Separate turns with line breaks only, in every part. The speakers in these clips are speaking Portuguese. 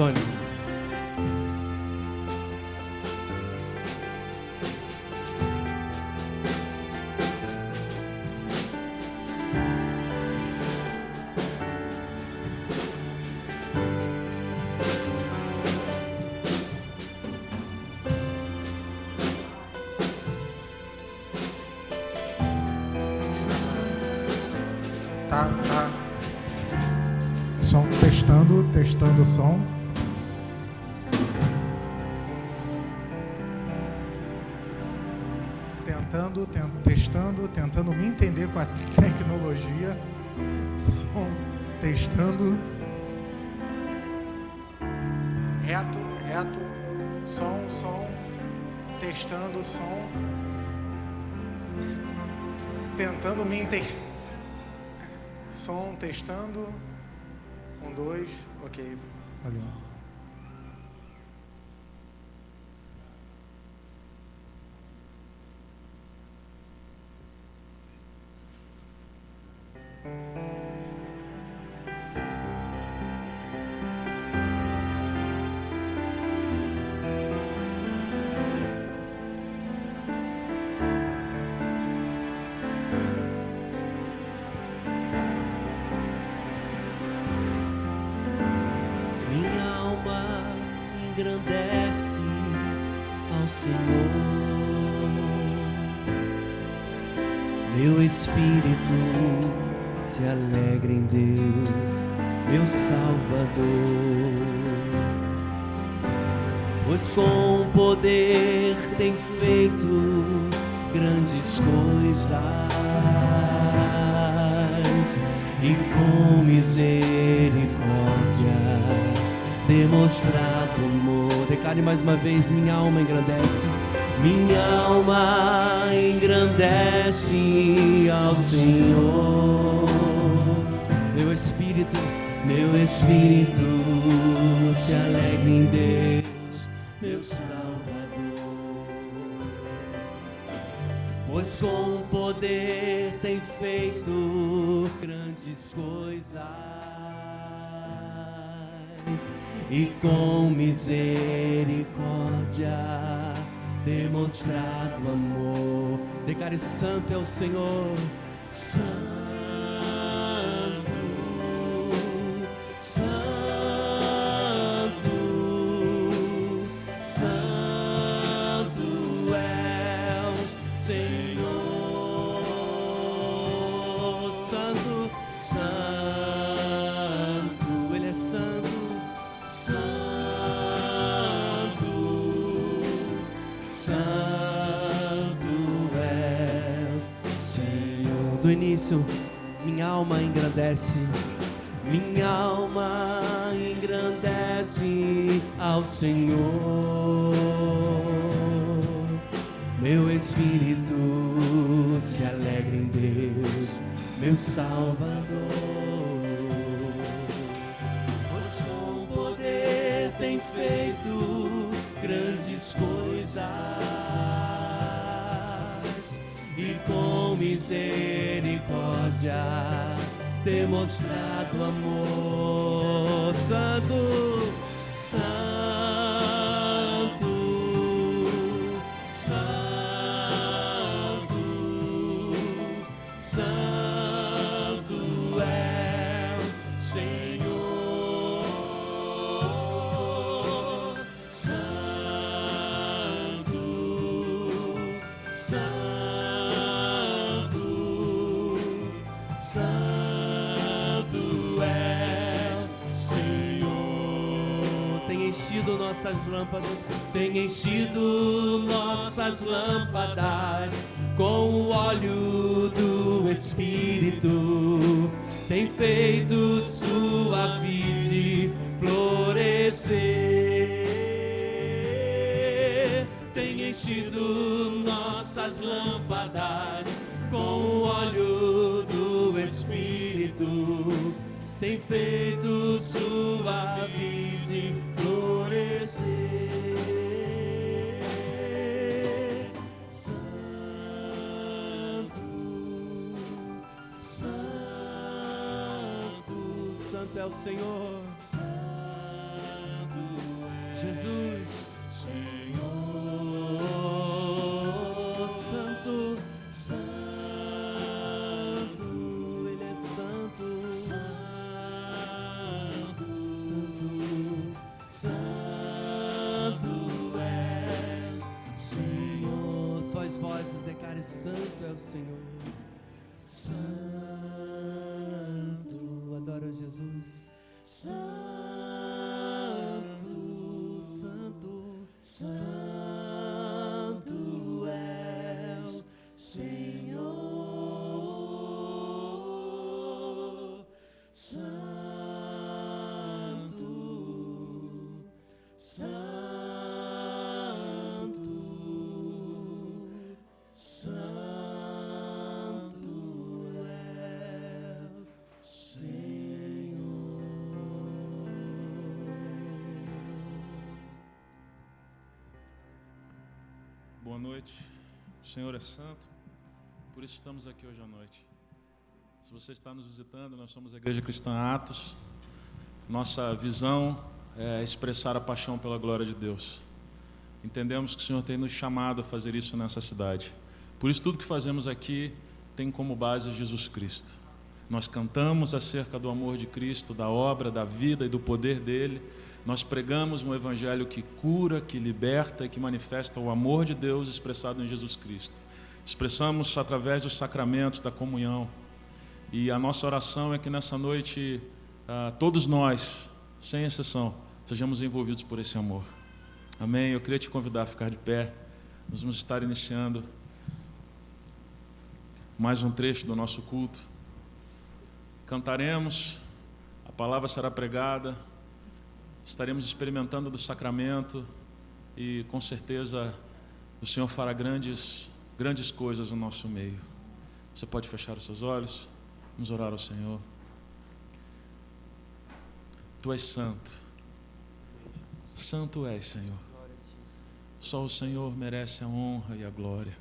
Antônio.
Tá. Som, testando o som. Tentando me entender com a tecnologia. Som, testando. Reto. Som. Testando o som. Tentando me entender. Som, testando. 1, 2, ok. Valeu.
Engrandece ao Senhor, meu espírito se alegra em Deus, meu Salvador, pois com poder tem feito grandes coisas e com misericórdia demonstrado amor. Declare mais uma vez: minha alma engrandece, minha alma engrandece ao Senhor, meu espírito se alegra em Deus, meu Salvador, pois com poder tem feito grandes coisas e com misericórdia demonstrado amor. Declare: santo é o Senhor, santo, santo, santo é o Senhor, santo, santo, Ele é santo. Do início, minha alma engrandece, minha alma engrandece ao Senhor, meu espírito se alegra em Deus, meu Salvador, pois com poder tem feito grandes coisas e com misericórdia demonstrado amor. Santo, santo, santo, santo é o Senhor, santo, santo, nossas lâmpadas, tem enchido nossas lâmpadas com o óleo do Espírito, tem feito sua vide florescer, tem enchido nossas lâmpadas com o óleo do Espírito, tem feito sua vide florescer. Santo, santo, santo é o Senhor. Santo Jesus, Senhor, Santo, Santo, Ele é Santo, Santo, Santo, Santo és, Senhor. Só as vozes declarem: Santo é o Senhor, Santo, adora Jesus, Santo, Santo, Santo é o Senhor, Santo, Santo, Santo é o Senhor.
Boa noite. O Senhor é santo, por isso estamos aqui hoje à noite. Se você está nos visitando, nós somos a Igreja Cristã Atos. Nossa visão é expressar a paixão pela glória de Deus. Entendemos que o Senhor tem nos chamado a fazer isso nessa cidade. Por isso tudo que fazemos aqui tem como base Jesus Cristo. Nós cantamos acerca do amor de Cristo, da obra, da vida e do poder dele. Nós pregamos um evangelho que cura, que liberta e que manifesta o amor de Deus expressado em Jesus Cristo. Expressamos através dos sacramentos, da comunhão. E a nossa oração é que nessa noite, todos nós, sem exceção, sejamos envolvidos por esse amor. Amém? Eu queria te convidar a ficar de pé. Nós vamos estar iniciando mais um trecho do nosso culto. Cantaremos, a palavra será pregada, estaremos experimentando do sacramento e com certeza o Senhor fará grandes coisas no nosso meio. Você pode fechar os seus olhos, vamos orar ao Senhor. Tu és santo, santo és, Senhor. Só o Senhor merece a honra e a glória.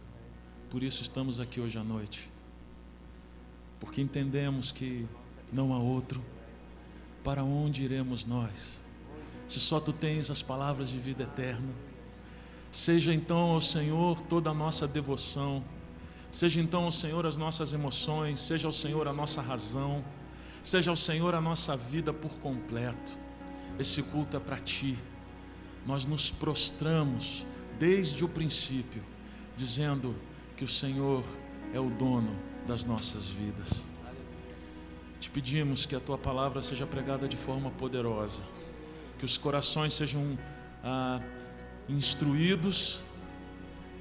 Por isso estamos aqui hoje à noite, porque entendemos que não há outro. Para onde iremos nós, se só Tu tens as palavras de vida eterna? Seja então ao Senhor toda a nossa devoção, seja então ao Senhor as nossas emoções, seja ao Senhor a nossa razão, seja ao Senhor a nossa vida por completo. Esse culto é para Ti. Nós nos prostramos desde o princípio, dizendo que o Senhor é o dono das nossas vidas. Te pedimos que a Tua palavra seja pregada de forma poderosa, que os corações sejam instruídos,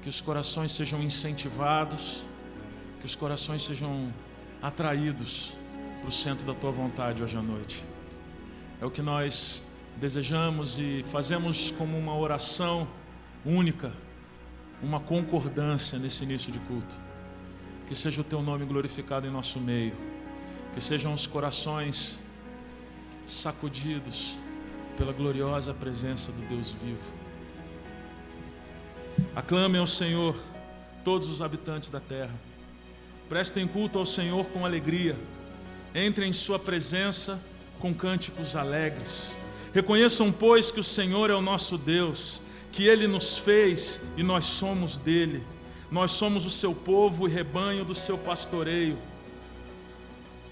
que os corações sejam incentivados, que os corações sejam atraídos para o centro da Tua vontade hoje à noite. É o que nós desejamos e fazemos como uma oração única, uma concordância nesse início de culto. Que seja o Teu nome glorificado em nosso meio, que sejam os corações sacudidos pela gloriosa presença do Deus vivo. Aclamem ao Senhor todos os habitantes da terra, prestem culto ao Senhor com alegria, entrem em sua presença com cânticos alegres. Reconheçam, pois, que o Senhor é o nosso Deus, que Ele nos fez e nós somos dele. Nós somos o seu povo e rebanho do seu pastoreio.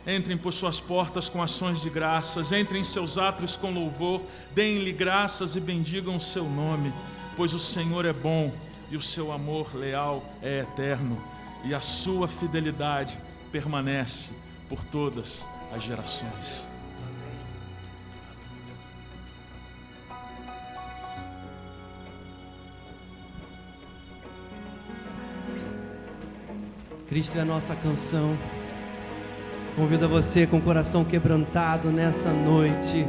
Entrem por suas portas com ações de graças, entrem em seus átrios com louvor, deem-lhe graças e bendigam o seu nome, pois o Senhor é bom e o seu amor leal é eterno, e a sua fidelidade permanece por todas as gerações.
Cristo é a nossa canção. Convido você com o coração quebrantado nessa noite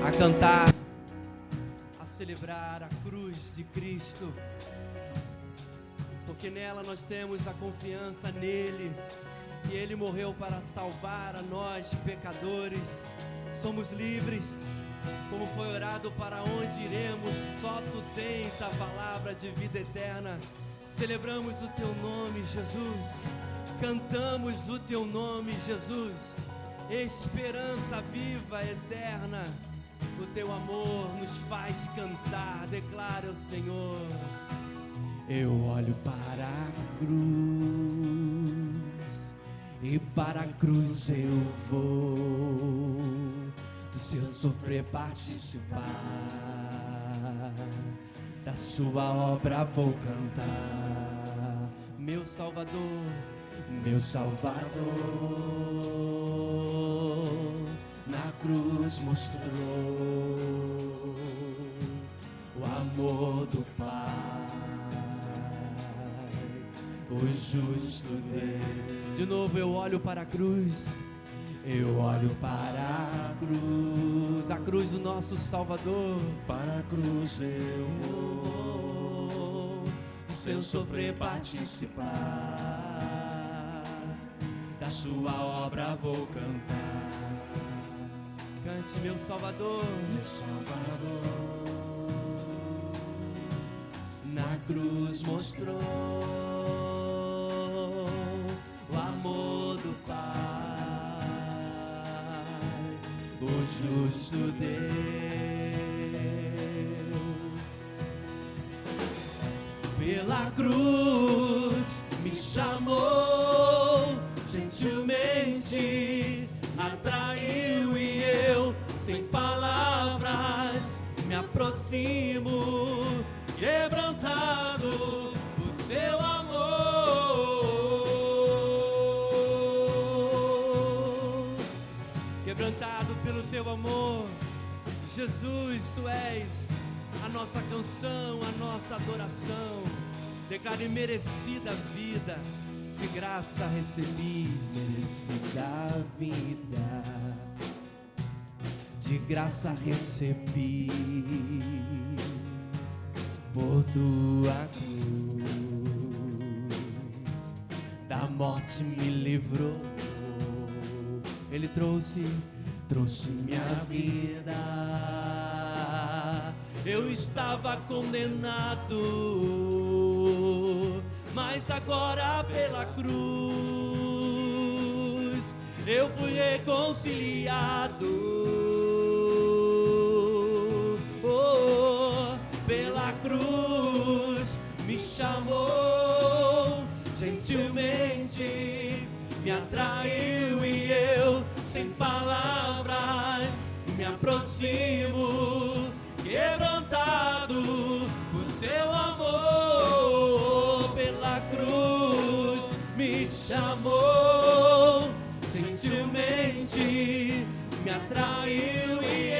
a cantar, a celebrar a cruz de Cristo, porque nela nós temos a confiança nele, que ele morreu para salvar a nós pecadores. Somos livres, como foi orado, para onde iremos? Só Tu tens a palavra de vida eterna. Celebramos o Teu nome, Jesus. Cantamos o Teu nome, Jesus. Esperança viva, eterna. O teu amor nos faz cantar. Declara o Senhor. Eu olho para a cruz e para a cruz eu vou. Do seu sofrer participar, da sua obra vou cantar. Meu Salvador, meu Salvador, na cruz mostrou o amor do Pai, o justo Deus. De novo eu olho para a cruz. Eu olho para a cruz do nosso Salvador.
Para a cruz eu vou,
do seu sofrer participar, da sua obra vou cantar. Cante, meu Salvador,
meu Salvador,
na cruz mostrou o amor do Pai, o justo Deus. Pela cruz me chamou, gentilmente atraiu e eu, sem palavras, me aproximo, quebrantado por seu amor. Quebrantado pelo teu amor, Jesus, tu és a nossa canção, a nossa adoração. Declare merecida a vida, de graça recebi, merecida a vida, de graça recebi, por tua cruz, da morte me livrou. Ele trouxe minha vida. Eu estava condenado, mas agora pela cruz eu fui reconciliado. Oh, pela cruz me chamou, gentilmente me atraiu e eu, sem palavras, me aproximo, quebrantado por seu amor. Pela cruz me chamou, gentilmente me atraiu e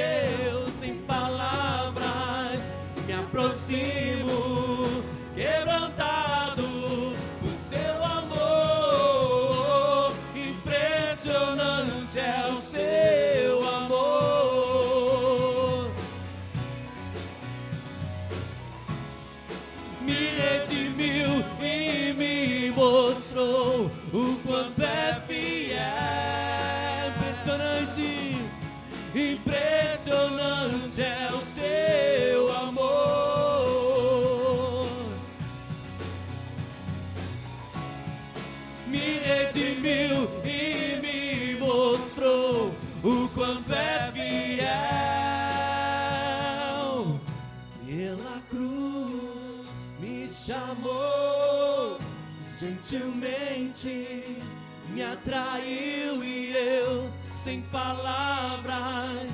eu, sem palavras, me aproximo, quebrantado por seu amor. Impressionante é o seu amor. Me redimiu e me mostrou o quanto é fiel. Impressionante, impressionante é o seu amor. Me redimiu e me mostrou o quanto é fiel. Pela cruz me chamou, gentilmente me atraiu e eu, sem palavras,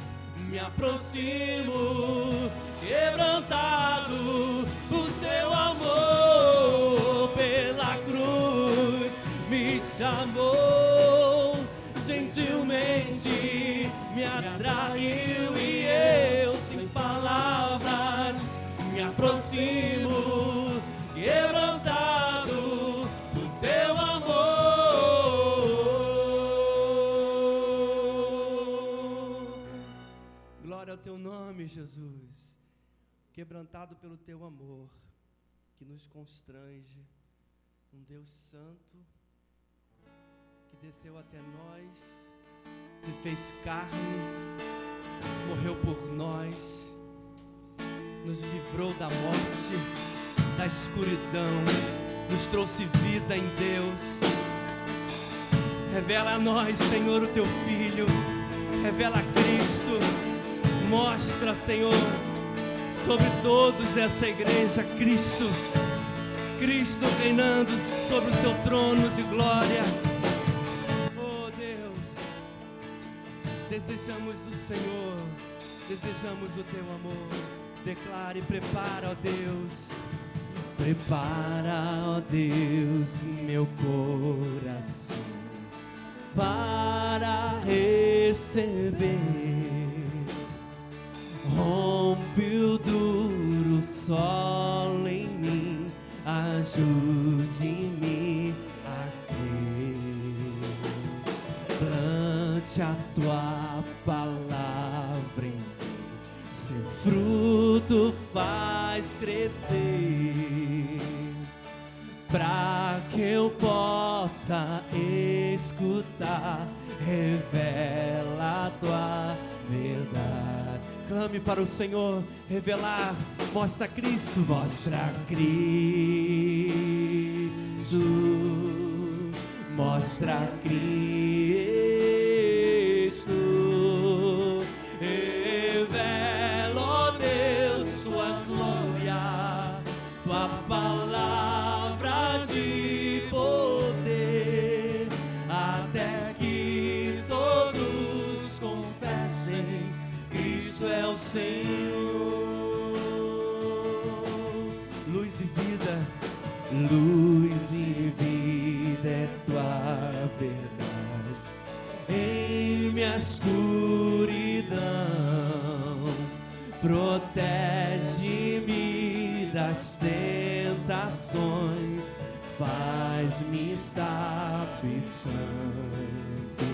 me aproximo, quebrantado por seu amor. Pela cruz me chamou, gentilmente me atraiu e eu, sem palavras, me aproximo, quebrantado por seu amor. Glória ao teu nome, Jesus. Quebrantado pelo teu amor, que nos constrange. Um Deus santo, que desceu até nós, se fez carne, morreu por nós, nos livrou da morte, da escuridão, nos trouxe vida em Deus. Revela a nós, Senhor, o teu Filho, revela a Cristo, Mostra, Senhor, sobre todos dessa igreja, Cristo reinando sobre o seu trono de glória. Oh Deus, desejamos o Senhor, desejamos o teu amor. Declare, prepara, ó Deus, prepara, ó Deus, meu coração para receber. Rompe o duro solo em mim, ajude-me a crer. Plante a tua palavra em mim, seu fruto faz crescer, pra que eu possa escutar, revela a tua verdade. Clame para o Senhor, revelar, mostra Cristo, mostra Cristo, mostra Cristo, revela, ó Deus, sua glória, tua palavra de poder, até que todos confessem, Cristo é o Senhor. Luz e vida, luz e vida é tua verdade. Em minha escuridão, protege-me das tentações, faz-me sábio santo.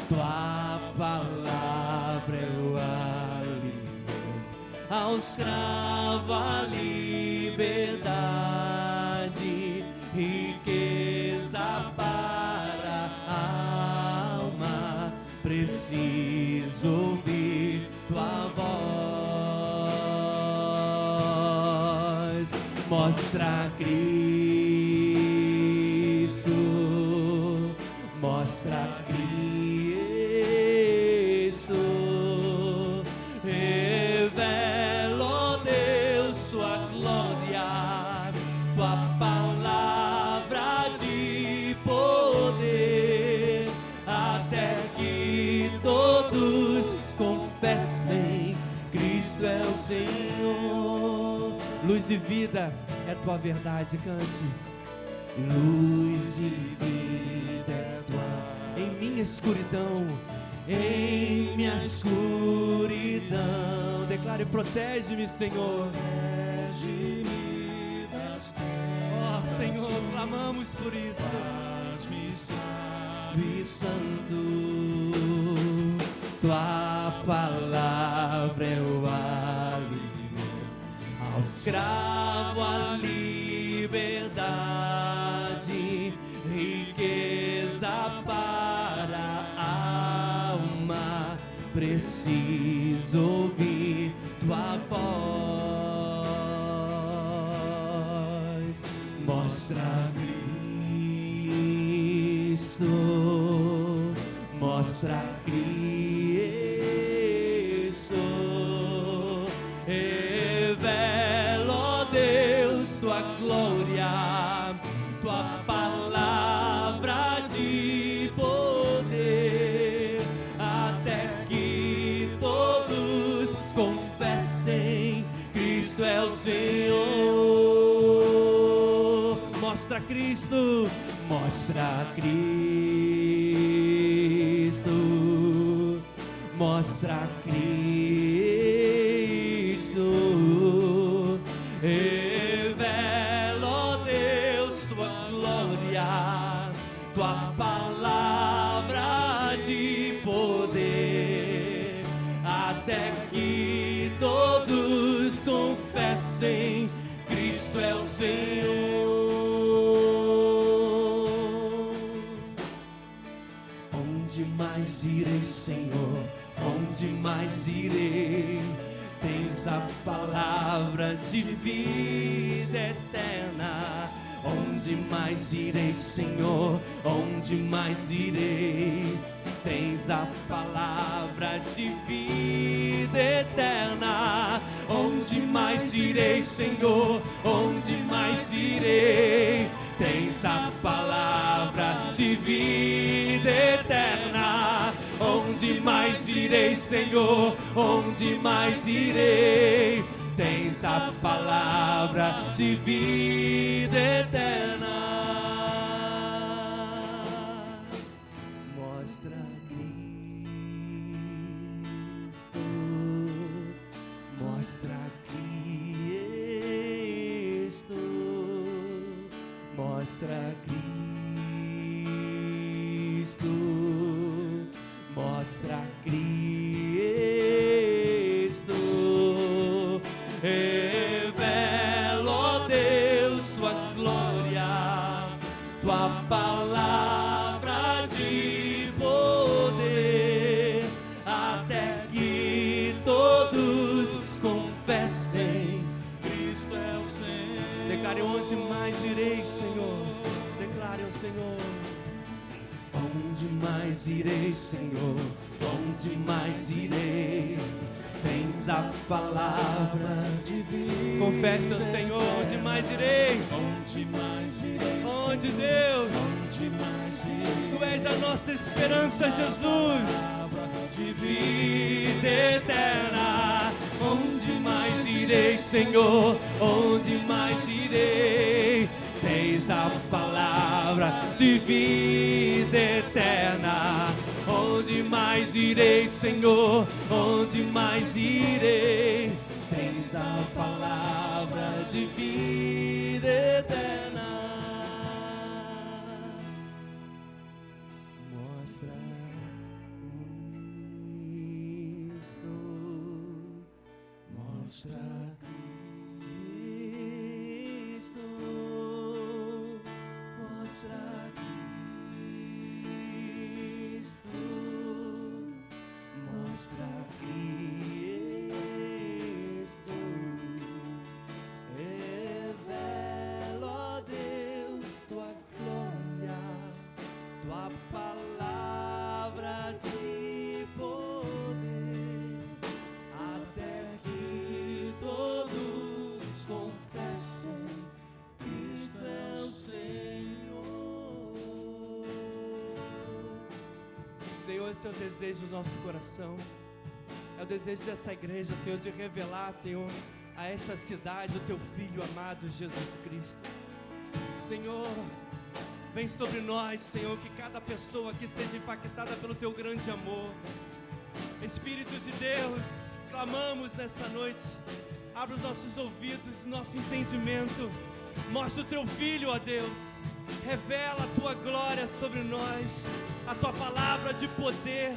Tua palavra é o alimento, ao escravo a liberdade, riqueza para a alma. Preciso ouvir tua voz, mostra Cristo, mostra Cristo. Revela, ó Deus, sua glória, tua palavra de poder, até que todos confessem, Cristo é o Senhor. Luz e vida é tua verdade, cante. Luz e vida é tua. Em minha escuridão, em minha escuridão, declare, protege-me, Senhor. Protege-me das trevas. Oh, Senhor, clamamos por isso. Faz-me sábio e santo. Tua palavra é o alimento, ao escravo a liberdade, riqueza para a alma. Preciso ouvir tua voz, mostra Cristo, mostra Cristo, revela, ó Deus, tua glória, tua palavra de poder, até que todos confessem, Cristo é o Senhor. Mostra Cristo, mostra Cristo, mostra Cristo, revela, ó Deus, tua glória, tua palavra de poder, até que todos confessem, Cristo é o Senhor. Onde mais irei, Senhor? Onde mais irei? Tens a palavra de vida eterna. Onde mais irei, Senhor? Onde mais irei? tens a palavra de vida eterna. Onde mais irei, Senhor? Onde mais irei? Tens a palavra de vida eterna. Onde mais irei, Senhor? Onde mais irei? Tens a palavra de vida eterna. Mostra Cristo, mostra Cristo, mostra Cristo, mostra Cristo. Revela, ó Deus, sua glória, tua palavra de poder, até que todos confessem: Cristo é o Senhor. Declare: onde mais irei, Senhor? Declare ao Senhor: onde mais irei, Senhor? Onde mais irei? Tens a palavra de vida. Confesse ao Senhor: onde mais irei? Onde mais irei? Onde, Deus? Onde mais irei? Tu és a nossa esperança, Jesus. Palavra de vida eterna. Onde mais irei, Senhor? Onde mais irei? Tens a palavra de vida eterna. Onde mais irei, Senhor? Onde mais irei? Tens a palavra de vida eterna. Mostra Cristo, mostra Cristo, mostra Cristo, mostra Cristo. Revela, ó Deus, tua glória, tua palavra de poder, até que todos confessem: Cristo é o Senhor. Senhor, esse é o desejo do nosso coração. É o desejo dessa igreja, Senhor, de revelar, Senhor, a esta cidade o Teu Filho amado, Jesus Cristo. Senhor, vem sobre nós, Senhor, que cada pessoa aqui seja impactada pelo Teu grande amor. Espírito de Deus, clamamos nessa noite. Abre os nossos ouvidos, nosso entendimento. Mostra o Teu Filho, ó Deus. Revela a Tua glória sobre nós, a Tua palavra de poder.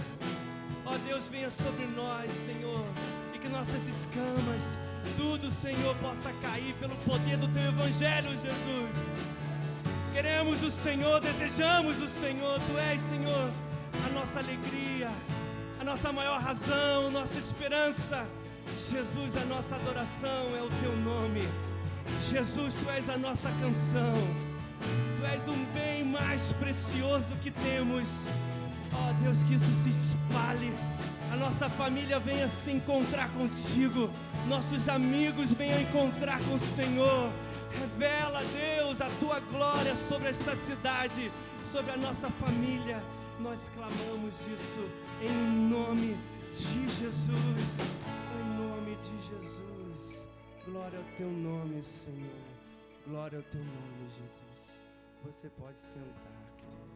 Ó Deus, venha sobre nós, Senhor, e que nossas escamas, tudo, Senhor, possa cair pelo poder do Teu Evangelho, Jesus. Queremos o Senhor, desejamos o Senhor. Tu és, Senhor, a nossa alegria, a nossa maior razão, nossa esperança. Jesus, a nossa adoração é o Teu nome. Jesus, Tu és a nossa canção. Tu és um bem mais precioso que temos. Ó Deus, que isso se espalhe. A nossa família venha se encontrar contigo. Nossos amigos venham encontrar com o Senhor. Revela, Deus, a Tua glória sobre esta cidade, sobre a nossa família. Nós clamamos isso em nome de Jesus. Em nome de Jesus. Glória ao Teu nome, Senhor. Glória ao Teu nome, Jesus. Você pode sentar, querido.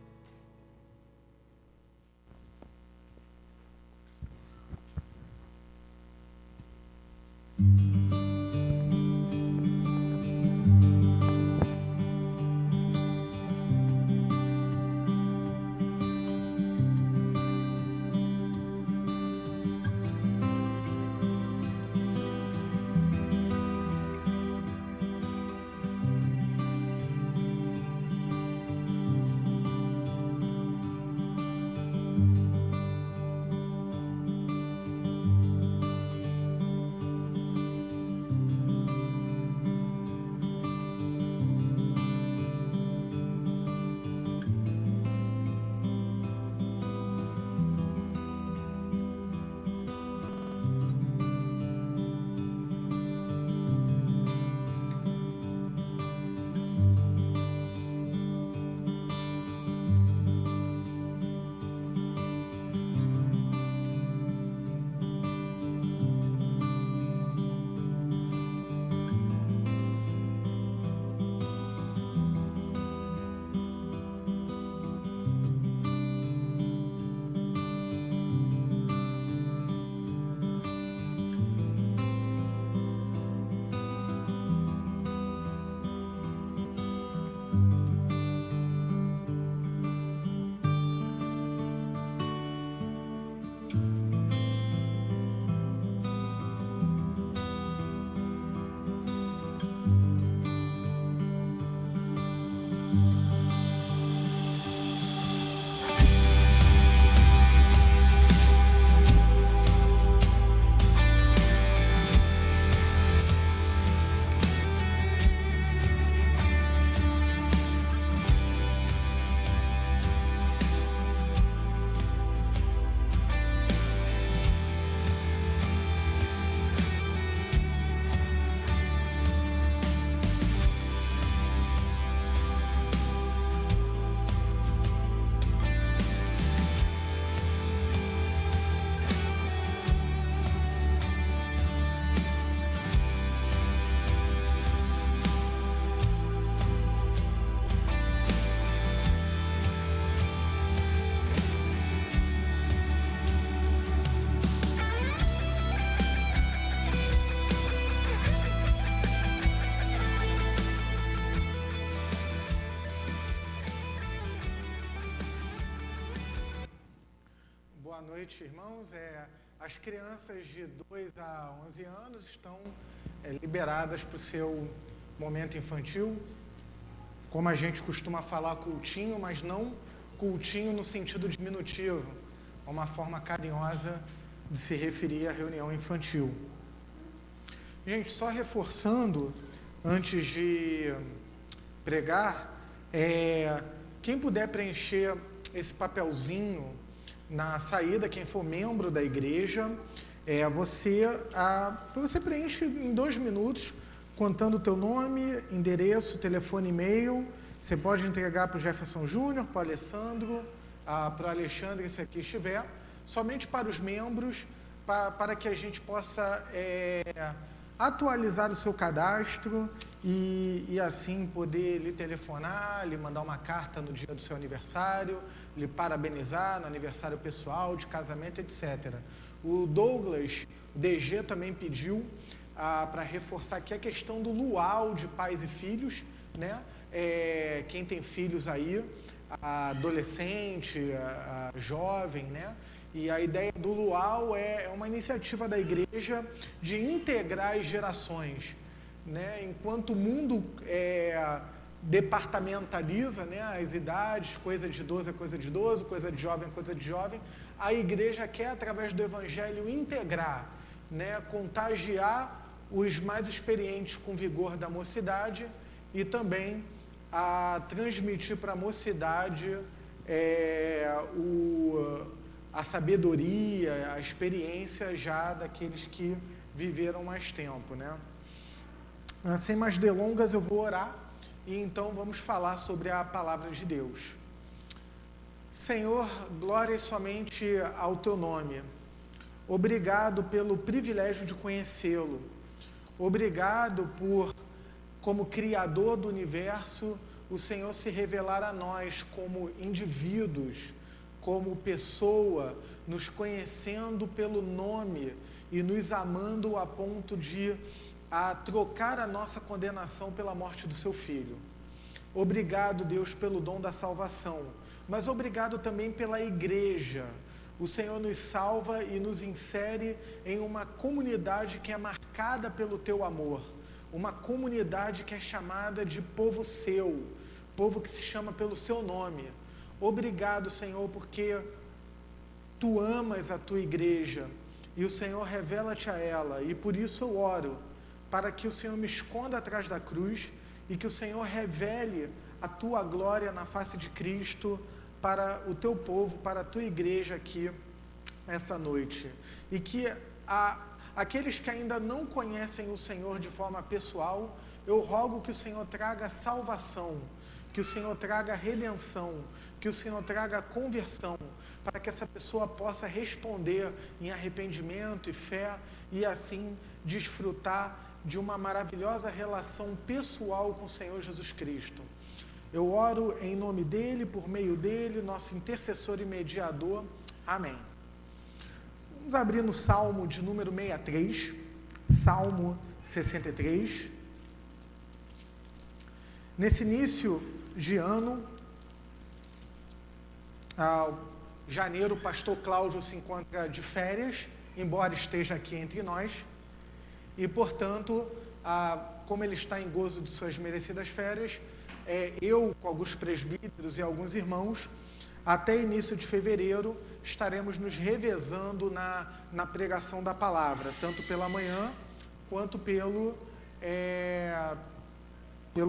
Boa noite, irmãos. As crianças de 2 a 11 anos estão liberadas para o seu momento infantil. Como a gente costuma falar, cultinho, mas não cultinho no sentido diminutivo. É uma forma carinhosa de se referir à reunião infantil. Gente, só reforçando, antes de pregar, quem puder preencher esse papelzinho na saída, quem for membro da igreja, você preenche em 2 minutos, contando o teu nome, endereço, telefone, e-mail. Você pode entregar para o Jefferson Júnior, para o Alessandro, para o Alexandre, se aqui estiver, somente para os membros, para que a gente possa atualizar o seu cadastro e assim poder lhe telefonar, lhe mandar uma carta no dia do seu aniversário, lhe parabenizar no aniversário pessoal, de casamento, etc. O Douglas, o DG, também pediu para reforçar aqui a questão do luau de pais e filhos, né? Quem tem filhos aí, adolescente, jovem, né? E a ideia do luau é uma iniciativa da igreja de integrar as gerações, né? Enquanto o mundo departamentaliza, né, as idades, coisa de idoso é coisa de idoso, coisa de jovem é coisa de jovem, a igreja quer, através do evangelho, integrar, né, contagiar os mais experientes com vigor da mocidade e também transmitir para a mocidade a sabedoria, a experiência já daqueles que viveram mais tempo, né? Sem mais delongas, eu vou orar e então vamos falar sobre a palavra de Deus. Senhor, glória somente ao teu nome. Obrigado pelo privilégio de conhecê-lo. Obrigado por, como Criador do universo, o Senhor se revelar a nós como indivíduos, como pessoa, nos conhecendo pelo nome e nos amando a ponto de trocar a nossa condenação pela morte do seu Filho. Obrigado, Deus, pelo dom da salvação, mas obrigado também pela igreja. O Senhor nos salva e nos insere em uma comunidade que é marcada pelo teu amor, uma comunidade que é chamada de povo seu, povo que se chama pelo seu nome. Obrigado, Senhor, porque tu amas a tua igreja e o Senhor revela-te a ela, e por isso eu oro para que o Senhor me esconda atrás da cruz e que o Senhor revele a tua glória na face de Cristo para o teu povo, para a tua igreja aqui essa noite. E que aqueles que ainda não conhecem o Senhor de forma pessoal, eu rogo que o Senhor traga salvação, que o Senhor traga redenção, que o Senhor traga conversão, para que essa pessoa possa responder em arrependimento e fé e assim desfrutar de uma maravilhosa relação pessoal com o Senhor Jesus Cristo. Eu oro em nome dele, por meio dele, nosso intercessor e mediador. Amém. Vamos abrir no Salmo de número 63, Salmo 63. Nesse início de ano, janeiro, o pastor Cláudio se encontra de férias, embora esteja aqui entre nós, e, portanto, como ele está em gozo de suas merecidas férias, eu, com alguns presbíteros e alguns irmãos, até início de fevereiro, estaremos nos revezando na pregação da palavra, tanto pela manhã, quanto pelo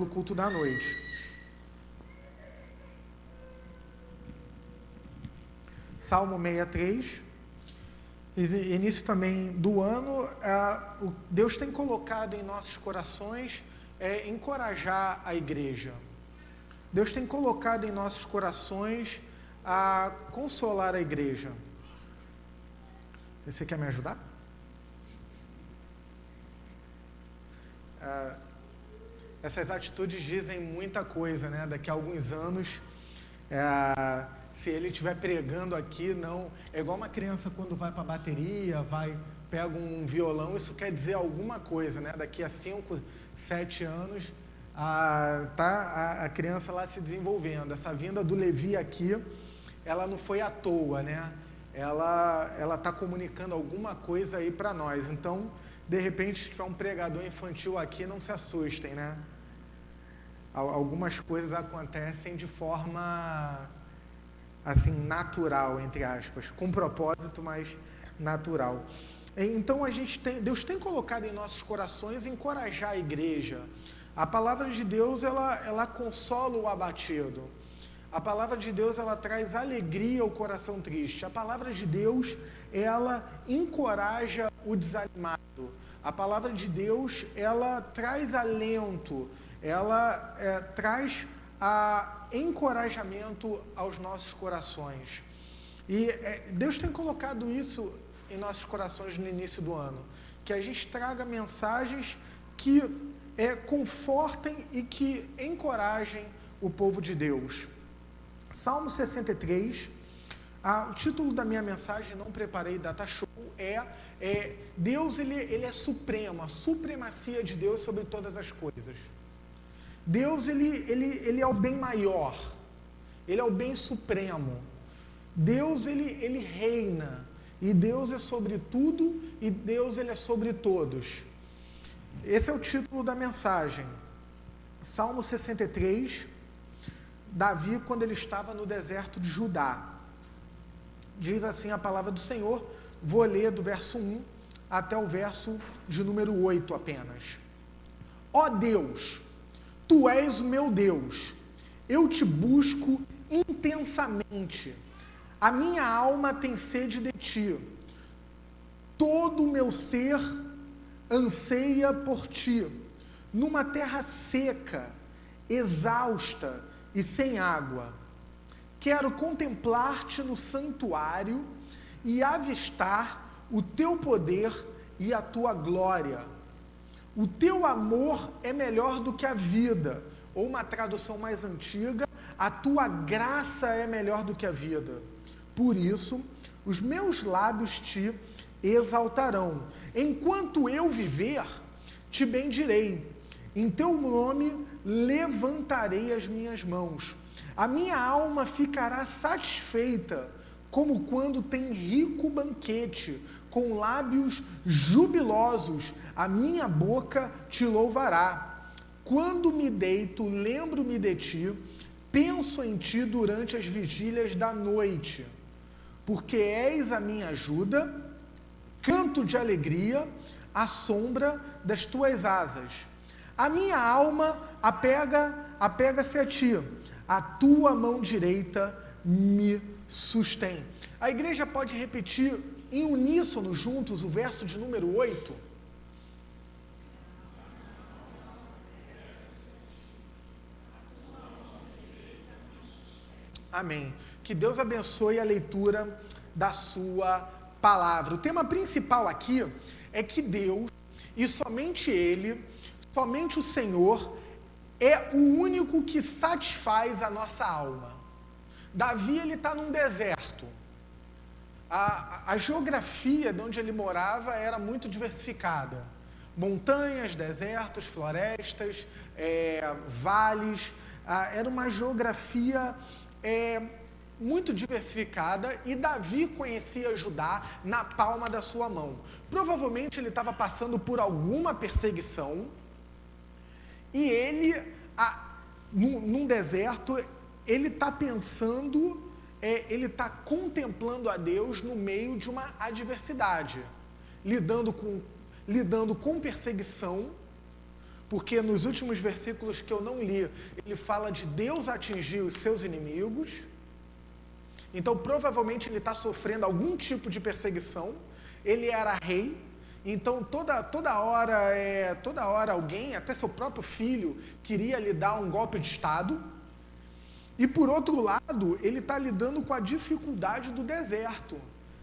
culto da noite. Salmo 63, início também do ano, Deus tem colocado em nossos corações encorajar a igreja. Deus tem colocado em nossos corações a consolar a igreja. Você quer me ajudar? Essas atitudes dizem muita coisa, né? Daqui a alguns anos, se ele estiver pregando aqui, não... É igual uma criança quando vai para a bateria, pega um violão, isso quer dizer alguma coisa, né? Daqui a 5, 7 anos, a criança lá se desenvolvendo. Essa vinda do Levi aqui, ela não foi à toa, né? ela está comunicando alguma coisa aí para nós. Então, de repente, se tiver um pregador infantil aqui, não se assustem, né? Algumas coisas acontecem de forma, assim, natural, entre aspas, com propósito, mas natural. Então, Deus tem colocado em nossos corações encorajar a igreja. A palavra de Deus, ela consola o abatido. A palavra de Deus, ela traz alegria ao coração triste. A palavra de Deus, ela encoraja o desanimado. A palavra de Deus, ela traz alento, ela traz encorajamento aos nossos corações. E Deus tem colocado isso em nossos corações no início do ano. Que a gente traga mensagens que confortem e que encorajem o povo de Deus. Salmo 63, o título da minha mensagem, não preparei data show, Deus ele é supremo, a supremacia de Deus sobre todas as coisas. Deus ele é o bem maior, ele é o bem supremo. Deus ele reina, e Deus é sobre tudo, e Deus ele é sobre todos. Esse é o título da mensagem. Salmo 63, Davi, quando ele estava no deserto de Judá. Diz assim a palavra do Senhor, vou ler do verso 1 até o verso de número 8 apenas. Ó Deus, Tu és o meu Deus, eu te busco intensamente, a minha alma tem sede de Ti, todo o meu ser anseia por Ti, numa terra seca, exausta e sem água. Quero contemplar-te no santuário e avistar o teu poder e a tua glória. O teu amor é melhor do que a vida, ou uma tradução mais antiga, a tua graça é melhor do que a vida. Por isso, os meus lábios te exaltarão. Enquanto eu viver, te bendirei. Em teu nome levantarei as minhas mãos. A minha alma ficará satisfeita, como quando tem rico banquete, com lábios jubilosos, a minha boca te louvará. Quando me deito, lembro-me de ti, penso em ti durante as vigílias da noite, porque és a minha ajuda, canto de alegria, à sombra das tuas asas. A minha alma apega-se a ti, a tua mão direita me sustém. A igreja pode repetir em uníssono juntos o verso de número 8? Amém. Que Deus abençoe a leitura da sua palavra. O tema principal aqui é que Deus, e somente Ele, somente o Senhor, é o único que satisfaz a nossa alma. Davi, ele está num deserto. A geografia de onde ele morava era muito diversificada. Montanhas, desertos, florestas, vales. Era uma geografia muito diversificada, e Davi conhecia Judá na palma da sua mão. Provavelmente ele estava passando por alguma perseguição, e ele, num deserto, ele está pensando, ele está contemplando a Deus no meio de uma adversidade, lidando com perseguição, porque nos últimos versículos que eu não li, ele fala de Deus atingir os seus inimigos. Então, provavelmente, ele está sofrendo algum tipo de perseguição. Ele era rei, então toda hora alguém, até seu próprio filho, queria lhe dar um golpe de Estado. E, por outro lado, ele está lidando com a dificuldade do deserto,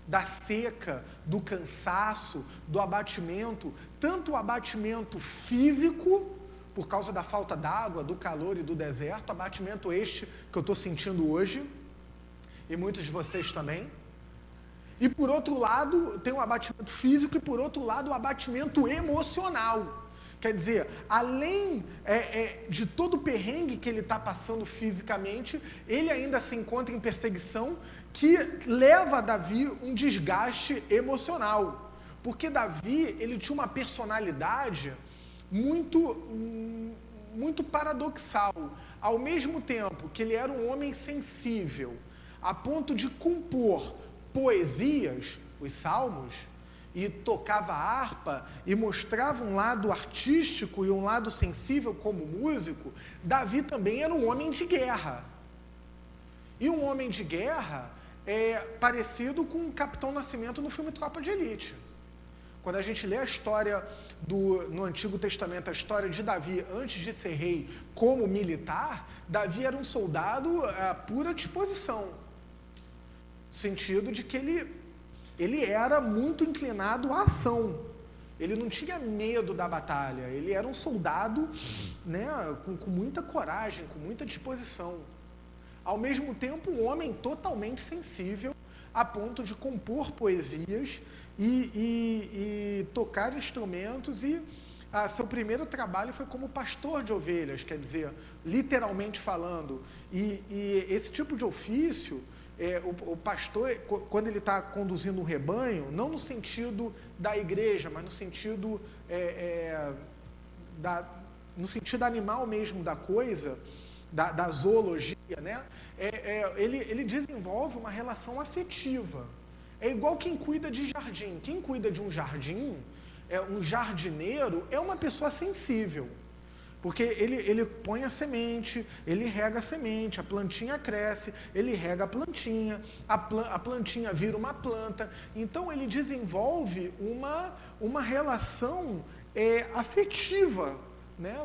da seca, do cansaço, do abatimento, tanto o abatimento físico, por causa da falta d'água, do calor e do deserto, abatimento este que eu estou sentindo hoje, e muitos de vocês também. E por outro lado, tem o abatimento físico, e por outro lado, o abatimento emocional, Quer dizer, além de todo o perrengue que ele está passando fisicamente, ele ainda se encontra em perseguição que leva a Davi um desgaste emocional. Porque Davi, ele tinha uma personalidade muito paradoxal. Ao mesmo tempo que ele era um homem sensível, a ponto de compor poesias, os salmos, e tocava harpa e mostrava um lado artístico e um lado sensível como músico, Davi também era um homem de guerra. E um homem de guerra é parecido com o Capitão Nascimento no filme Tropa de Elite. Quando a gente lê a história no Antigo Testamento, a história de Davi antes de ser rei como militar, Davi era um soldado à pura disposição. No sentido de que ele era muito inclinado à ação. Ele não tinha medo da batalha. Ele era um soldado, né, com muita coragem, com muita disposição. Ao mesmo tempo, um homem totalmente sensível, a ponto de compor poesias e tocar instrumentos. E seu primeiro trabalho foi como pastor de ovelhas, quer dizer, literalmente falando. E esse tipo de ofício... o pastor, quando ele está conduzindo um rebanho, não no sentido da igreja, mas no sentido no sentido animal mesmo da coisa, da zoologia, né? Ele desenvolve uma relação afetiva. É igual quem cuida de jardim. Quem cuida de um jardim, um jardineiro, é uma pessoa sensível. Porque ele põe a semente, ele rega a semente, a plantinha cresce, ele rega a plantinha, a plantinha vira uma planta. Então, ele desenvolve uma relação afetiva, né,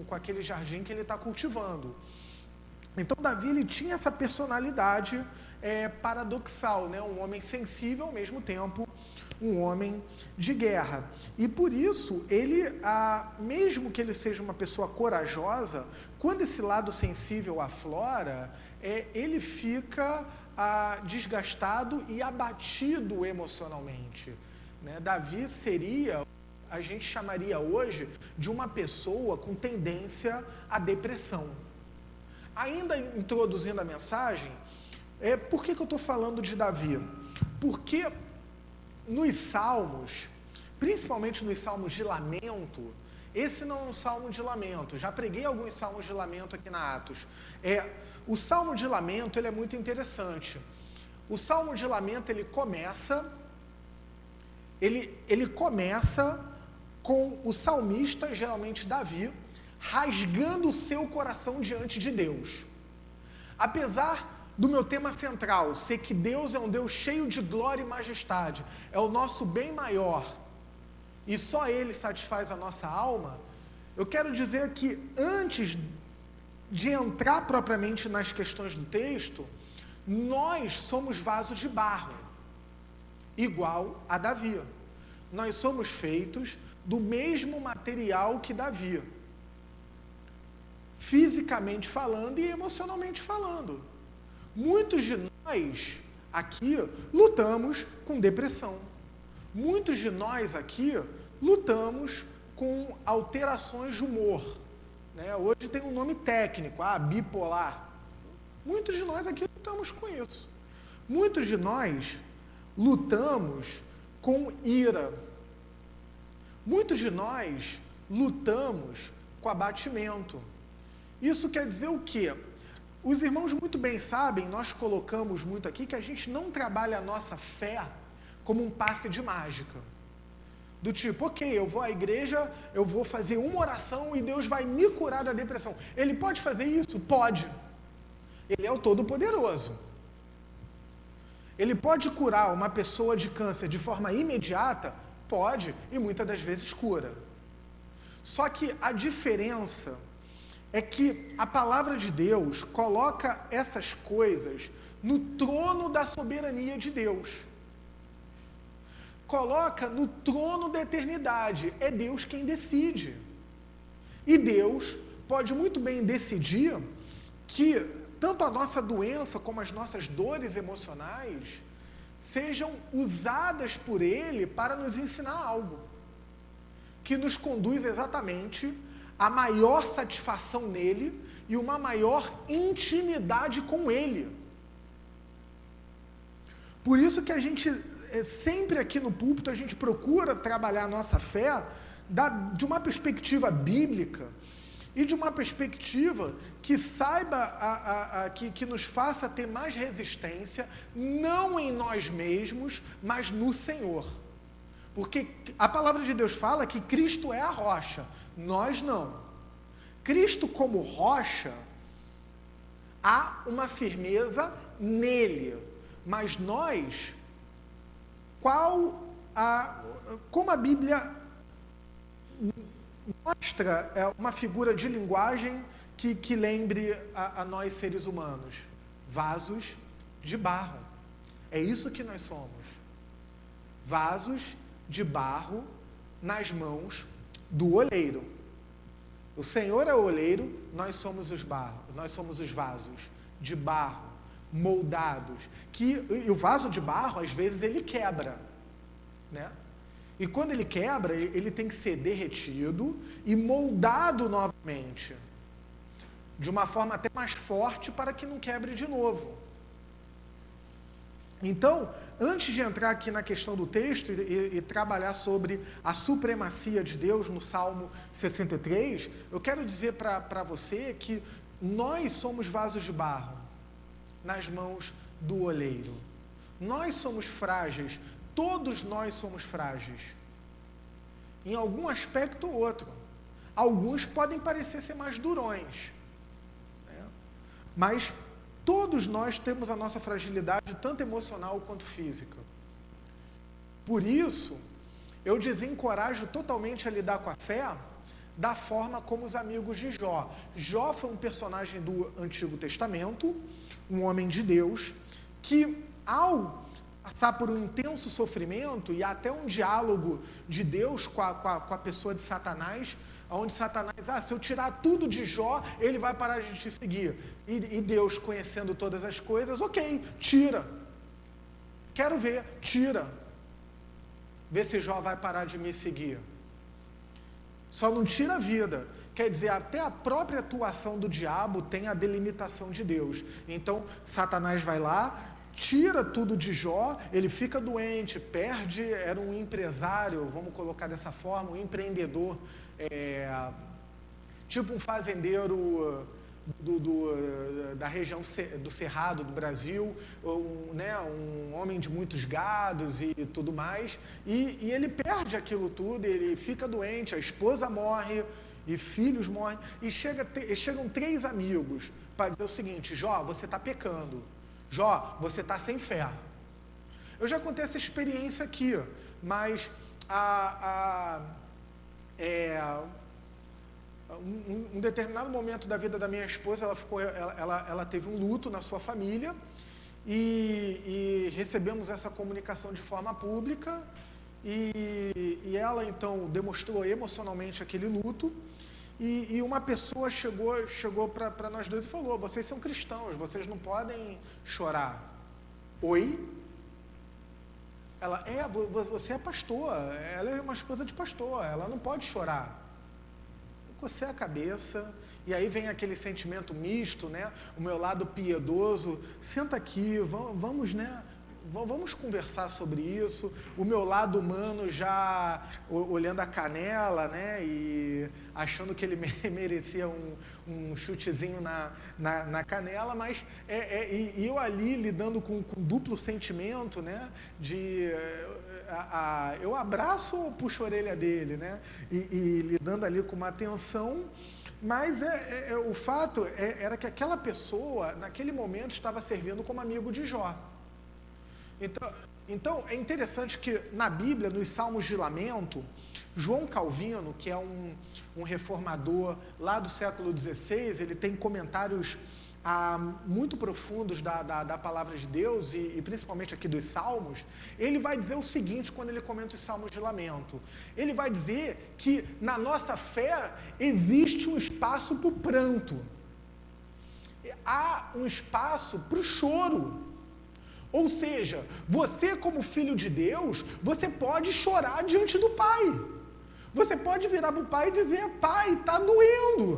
com aquele jardim que ele está cultivando. Então, Davi, ele tinha essa personalidade paradoxal, né, um homem sensível ao mesmo tempo, um homem de guerra. E por isso, ele, mesmo que ele seja uma pessoa corajosa, quando esse lado sensível aflora, ele fica desgastado e abatido emocionalmente, né? Davi seria, a gente chamaria hoje, de uma pessoa com tendência à depressão. Ainda introduzindo a mensagem, por que eu estou falando de Davi? Porque nos salmos, principalmente nos salmos de lamento, esse não é um salmo de lamento, já preguei alguns salmos de lamento aqui na Atos. O salmo de lamento, ele é muito interessante. O salmo de lamento, ele começa com o salmista, geralmente Davi, rasgando o seu coração diante de Deus. Apesar do meu tema central, ser que Deus é um Deus cheio de glória e majestade, é o nosso bem maior, e só Ele satisfaz a nossa alma, eu quero dizer que antes de entrar propriamente nas questões do texto, nós somos vasos de barro, igual a Davi. Nós somos feitos do mesmo material que Davi, fisicamente falando e emocionalmente falando. Muitos de nós aqui lutamos com depressão. Muitos de nós aqui lutamos com alterações de humor, né? Hoje tem um nome técnico, bipolar. Muitos de nós aqui lutamos com isso. Muitos de nós lutamos com ira. Muitos de nós lutamos com abatimento. Isso quer dizer o quê? Os irmãos muito bem sabem, nós colocamos muito aqui, que a gente não trabalha a nossa fé como um passe de mágica. Do tipo, ok, eu vou à igreja, eu vou fazer uma oração e Deus vai me curar da depressão. Ele pode fazer isso? Pode. Ele é o Todo-Poderoso. Ele pode curar uma pessoa de câncer de forma imediata? Pode, e muitas das vezes cura. Só que a diferença é que a palavra de Deus coloca essas coisas no trono da soberania de Deus. Coloca no trono da eternidade. É Deus quem decide. E Deus pode muito bem decidir que tanto a nossa doença como as nossas dores emocionais sejam usadas por Ele para nos ensinar algo. que nos conduz exatamente à maior satisfação nele e uma maior intimidade com ele. Por isso que a gente, sempre aqui no púlpito, a gente procura trabalhar a nossa fé de uma perspectiva bíblica e de uma perspectiva que saiba, que nos faça ter mais resistência, não em nós mesmos, mas no Senhor. Porque a palavra de Deus fala que Cristo é a rocha, nós não. Cristo como rocha, há uma firmeza nele, mas nós, como a Bíblia mostra uma figura de linguagem que lembre a nós seres humanos, vasos de barro, é isso que nós somos, vasos de barro nas mãos do oleiro. O Senhor é o oleiro, nós somos os vasos de barro, moldados, e o vaso de barro, às vezes, ele quebra, né? E quando ele quebra, ele tem que ser derretido e moldado novamente, de uma forma até mais forte, para que não quebre de novo. Então, antes de entrar aqui na questão do texto e trabalhar sobre a supremacia de Deus no Salmo 63, eu quero dizer para você que nós somos vasos de barro nas mãos do oleiro. Nós somos frágeis, todos nós somos frágeis, em algum aspecto ou outro. Alguns podem parecer ser mais durões, né? Mas todos nós temos a nossa fragilidade, tanto emocional quanto física. Por isso, eu desencorajo totalmente a lidar com a fé da forma como os amigos de Jó. Jó foi um personagem do Antigo Testamento, um homem de Deus, que ao passar por um intenso sofrimento e até um diálogo de Deus com a pessoa de Satanás, onde Satanás, se eu tirar tudo de Jó, ele vai parar de te seguir. E Deus, conhecendo todas as coisas, ok, tira. Quero ver, tira. Vê se Jó vai parar de me seguir. Só não tira a vida. Quer dizer, até a própria atuação do diabo tem a delimitação de Deus. Então, Satanás vai lá, tira tudo de Jó, ele fica doente, perde, era um empresário, vamos colocar dessa forma, um empreendedor, tipo um fazendeiro da região do Cerrado do Brasil, um homem de muitos gados e tudo mais, e ele perde aquilo tudo, ele fica doente, a esposa morre, e filhos morrem, e chegam 3 amigos para dizer o seguinte: Jó, você está pecando. Jó, você está sem fé. Eu já contei essa experiência aqui, mas um determinado momento da vida da minha esposa, ela teve um luto na sua família e recebemos essa comunicação de forma pública e ela então demonstrou emocionalmente aquele luto. E uma pessoa chegou para nós dois e falou: vocês são cristãos, vocês não podem chorar. Oi? Ela, você é pastor, ela é uma esposa de pastor, ela não pode chorar. Eu cocei a cabeça, e aí vem aquele sentimento misto, né? O meu lado piedoso, senta aqui, vamos, né? Vamos conversar sobre isso. O meu lado humano já olhando a canela, né, e achando que ele merecia um chutezinho na canela, mas e eu ali lidando com duplo sentimento, né, eu abraço ou puxo a orelha dele, né, e lidando ali com uma tensão. Mas o fato era que aquela pessoa, naquele momento, estava servindo como amigo de Jó. Então, é interessante que na Bíblia, nos Salmos de Lamento, João Calvino, que é um reformador lá do século XVI, ele tem comentários muito profundos da palavra de Deus, e principalmente aqui dos Salmos. Ele vai dizer o seguinte quando ele comenta os Salmos de Lamento. Ele vai dizer que na nossa fé existe um espaço para o pranto. Há um espaço para o choro. Ou seja, você como filho de Deus, você pode chorar diante do Pai. Você pode virar para o pai e dizer: pai, está doendo.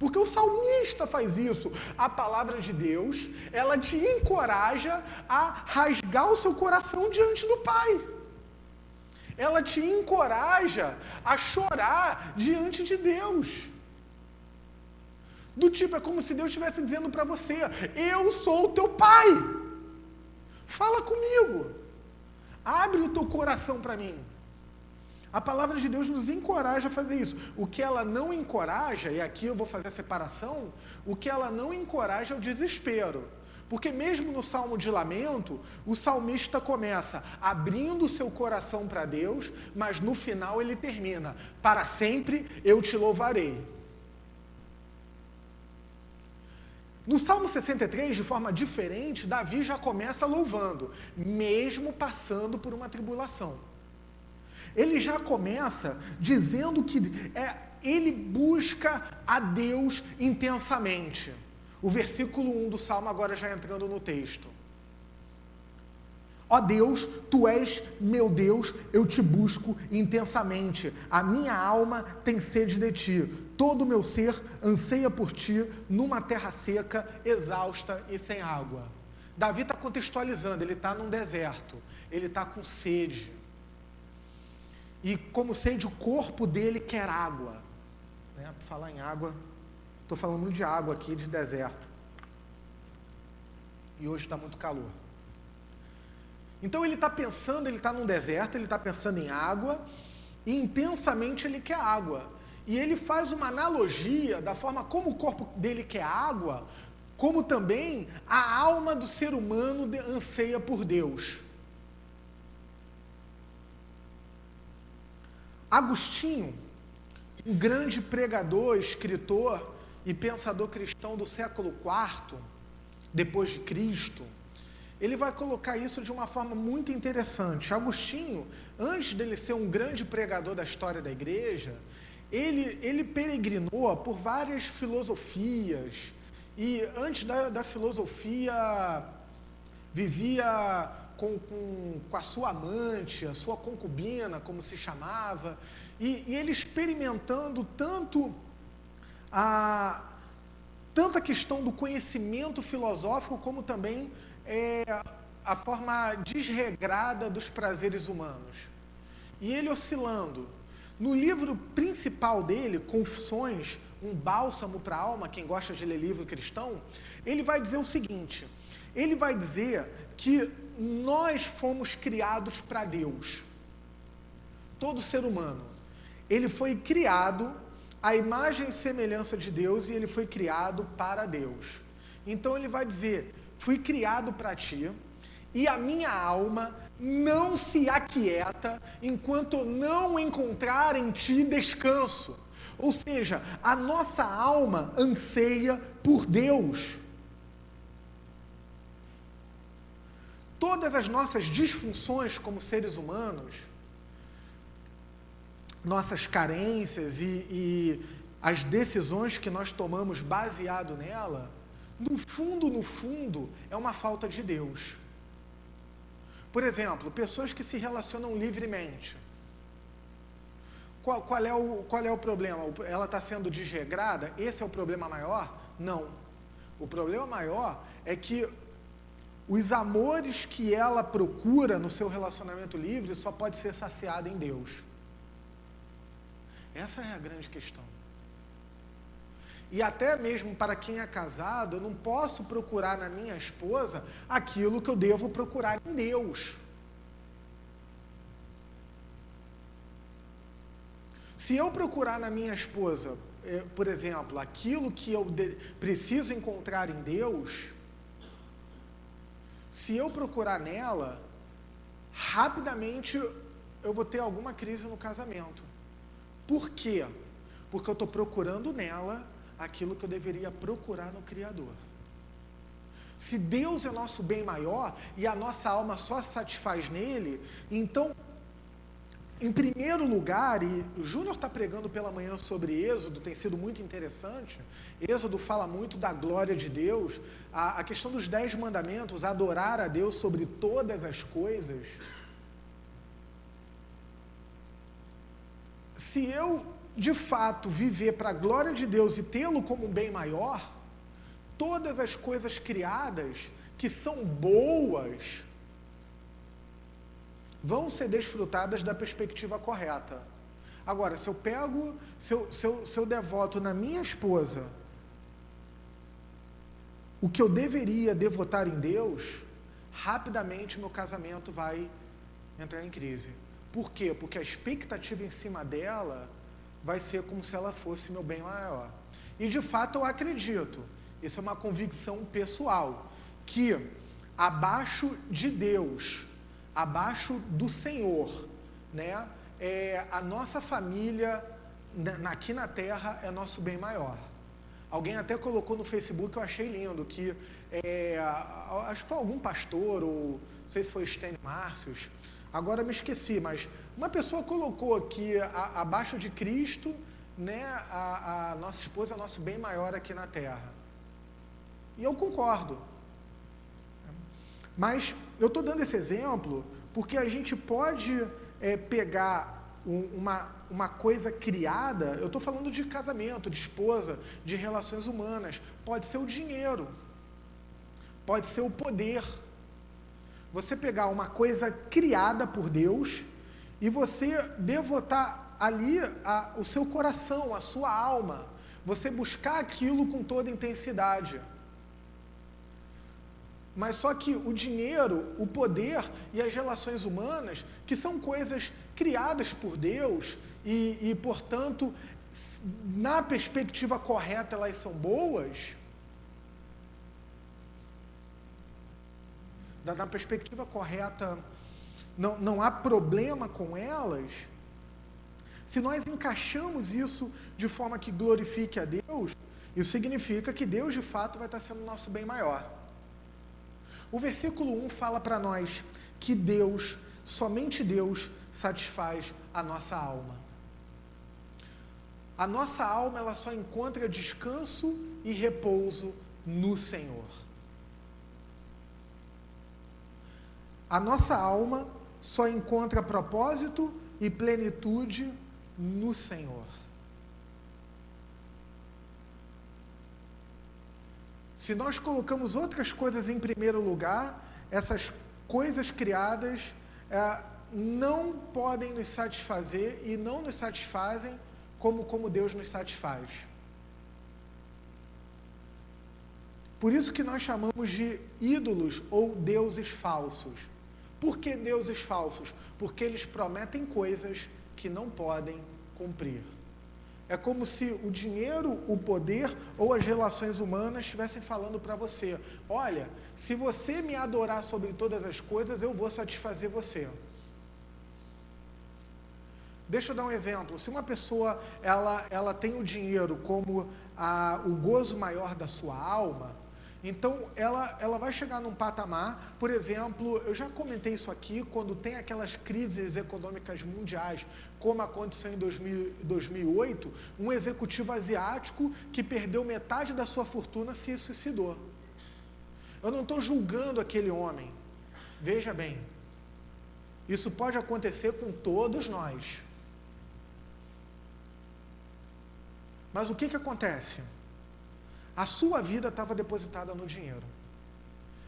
Porque o salmista faz isso. A palavra de Deus, ela te encoraja a rasgar o seu coração diante do pai. Ela te encoraja a chorar diante de Deus. Do tipo, é como se Deus estivesse dizendo para você: eu sou o teu pai. Fala comigo. Abre o teu coração para mim. A palavra de Deus nos encoraja a fazer isso. O que ela não encoraja, e aqui eu vou fazer a separação, o que ela não encoraja é o desespero. Porque mesmo no Salmo de Lamento, o salmista começa abrindo o seu coração para Deus, mas no final ele termina: para sempre eu te louvarei. No Salmo 63, de forma diferente, Davi já começa louvando, mesmo passando por uma tribulação. Ele já começa dizendo que ele busca a Deus intensamente. O versículo 1 do Salmo, agora já entrando no texto. Ó Deus, Tu és meu Deus, eu te busco intensamente. A minha alma tem sede de Ti. Todo o meu ser anseia por Ti numa terra seca, exausta e sem água. Davi está contextualizando, ele está num deserto, ele está com sede. E como sede, o corpo dele quer água. Né? Por falar em água, estou falando muito de água aqui, de deserto. E hoje está muito calor. Então ele está pensando, ele está num deserto, ele está pensando em água, e intensamente ele quer água. E ele faz uma analogia da forma como o corpo dele quer água, como também a alma do ser humano anseia por Deus. Agostinho, um grande pregador, escritor e pensador cristão do século IV, depois de Cristo, ele vai colocar isso de uma forma muito interessante. Agostinho, antes dele ser um grande pregador da história da igreja, ele peregrinou por várias filosofias, e antes da filosofia vivia com a sua amante, a sua concubina, como se chamava, e ele experimentando tanto a questão do conhecimento filosófico, como também a forma desregrada dos prazeres humanos. E ele oscilando. No livro principal dele, Confissões, um bálsamo para a alma, quem gosta de ler livro cristão, ele vai dizer o seguinte: ele vai dizer que nós fomos criados para Deus. Todo ser humano, ele foi criado à imagem e semelhança de Deus, e ele foi criado para Deus. Então ele vai dizer: fui criado para ti, e a minha alma não se aquieta enquanto não encontrar em ti descanso. Ou seja, a nossa alma anseia por Deus. Todas as nossas disfunções como seres humanos, nossas carências e as decisões que nós tomamos baseado nela, no fundo, é uma falta de Deus. Por exemplo, pessoas que se relacionam livremente. Qual é o problema? Ela está sendo desregrada? Esse é o problema maior? Não. O problema maior é que os amores que ela procura no seu relacionamento livre só pode ser saciado em Deus. Essa é a grande questão. E até mesmo para quem é casado, eu não posso procurar na minha esposa aquilo que eu devo procurar em Deus. Se eu procurar na minha esposa, por exemplo, aquilo que eu preciso encontrar em Deus, se eu procurar nela, rapidamente eu vou ter alguma crise no casamento. Por quê? Porque eu estou procurando nela aquilo que eu deveria procurar no Criador. Se Deus é nosso bem maior e a nossa alma só se satisfaz nele, então, em primeiro lugar, e o Júnior está pregando pela manhã sobre Êxodo, tem sido muito interessante. Êxodo fala muito da glória de Deus, a questão dos 10 mandamentos, adorar a Deus sobre todas as coisas. se eu, de fato, viver para a glória de Deus e tê-lo como um bem maior, todas as coisas criadas que são boas vão ser desfrutadas da perspectiva correta. Agora, se eu devoto na minha esposa o que eu deveria devotar em Deus, rapidamente meu casamento vai entrar em crise. Por quê? Porque a expectativa em cima dela vai ser como se ela fosse meu bem maior. E de fato eu acredito, isso é uma convicção pessoal, que abaixo de Deus, abaixo do Senhor, né, a nossa família aqui na terra é nosso bem maior. Alguém até colocou no Facebook, eu achei lindo, que acho que foi algum pastor, ou não sei se foi Stênio Márcios, agora me esqueci, mas uma pessoa colocou que abaixo de Cristo, né, a nossa esposa é nosso bem maior aqui na terra. E eu concordo. Mas eu estou dando esse exemplo porque a gente pode pegar uma coisa criada, eu estou falando de casamento, de esposa, de relações humanas, pode ser o dinheiro, pode ser o poder. Você pegar uma coisa criada por Deus e você devotar ali o seu coração, a sua alma, você buscar aquilo com toda intensidade. Mas só que o dinheiro, o poder e as relações humanas, que são coisas criadas por Deus e portanto, na perspectiva correta, elas são boas, na perspectiva correta, não há problema com elas. Se nós encaixamos isso de forma que glorifique a Deus, isso significa que Deus de fato vai estar sendo o nosso bem maior. O versículo 1 fala para nós que Deus, somente Deus, satisfaz a nossa alma. A nossa alma, ela só encontra descanso e repouso no Senhor. A nossa alma só encontra propósito e plenitude no Senhor. Se nós colocamos outras coisas em primeiro lugar, essas coisas criadas não podem nos satisfazer e não nos satisfazem como Deus nos satisfaz. Por isso que nós chamamos de ídolos ou deuses falsos. Por que deuses falsos? Porque eles prometem coisas que não podem cumprir. É como se o dinheiro, o poder ou as relações humanas estivessem falando para você: olha, se você me adorar sobre todas as coisas, eu vou satisfazer você. Deixa eu dar um exemplo. Se uma pessoa ela tem o dinheiro como o gozo maior da sua alma, então ela vai chegar num patamar, por exemplo, eu já comentei isso aqui, quando tem aquelas crises econômicas mundiais, como aconteceu em 2008, um executivo asiático que perdeu metade da sua fortuna se suicidou. Eu não estou julgando aquele homem, veja bem, isso pode acontecer com todos nós. Mas o que acontece? A sua vida estava depositada no dinheiro.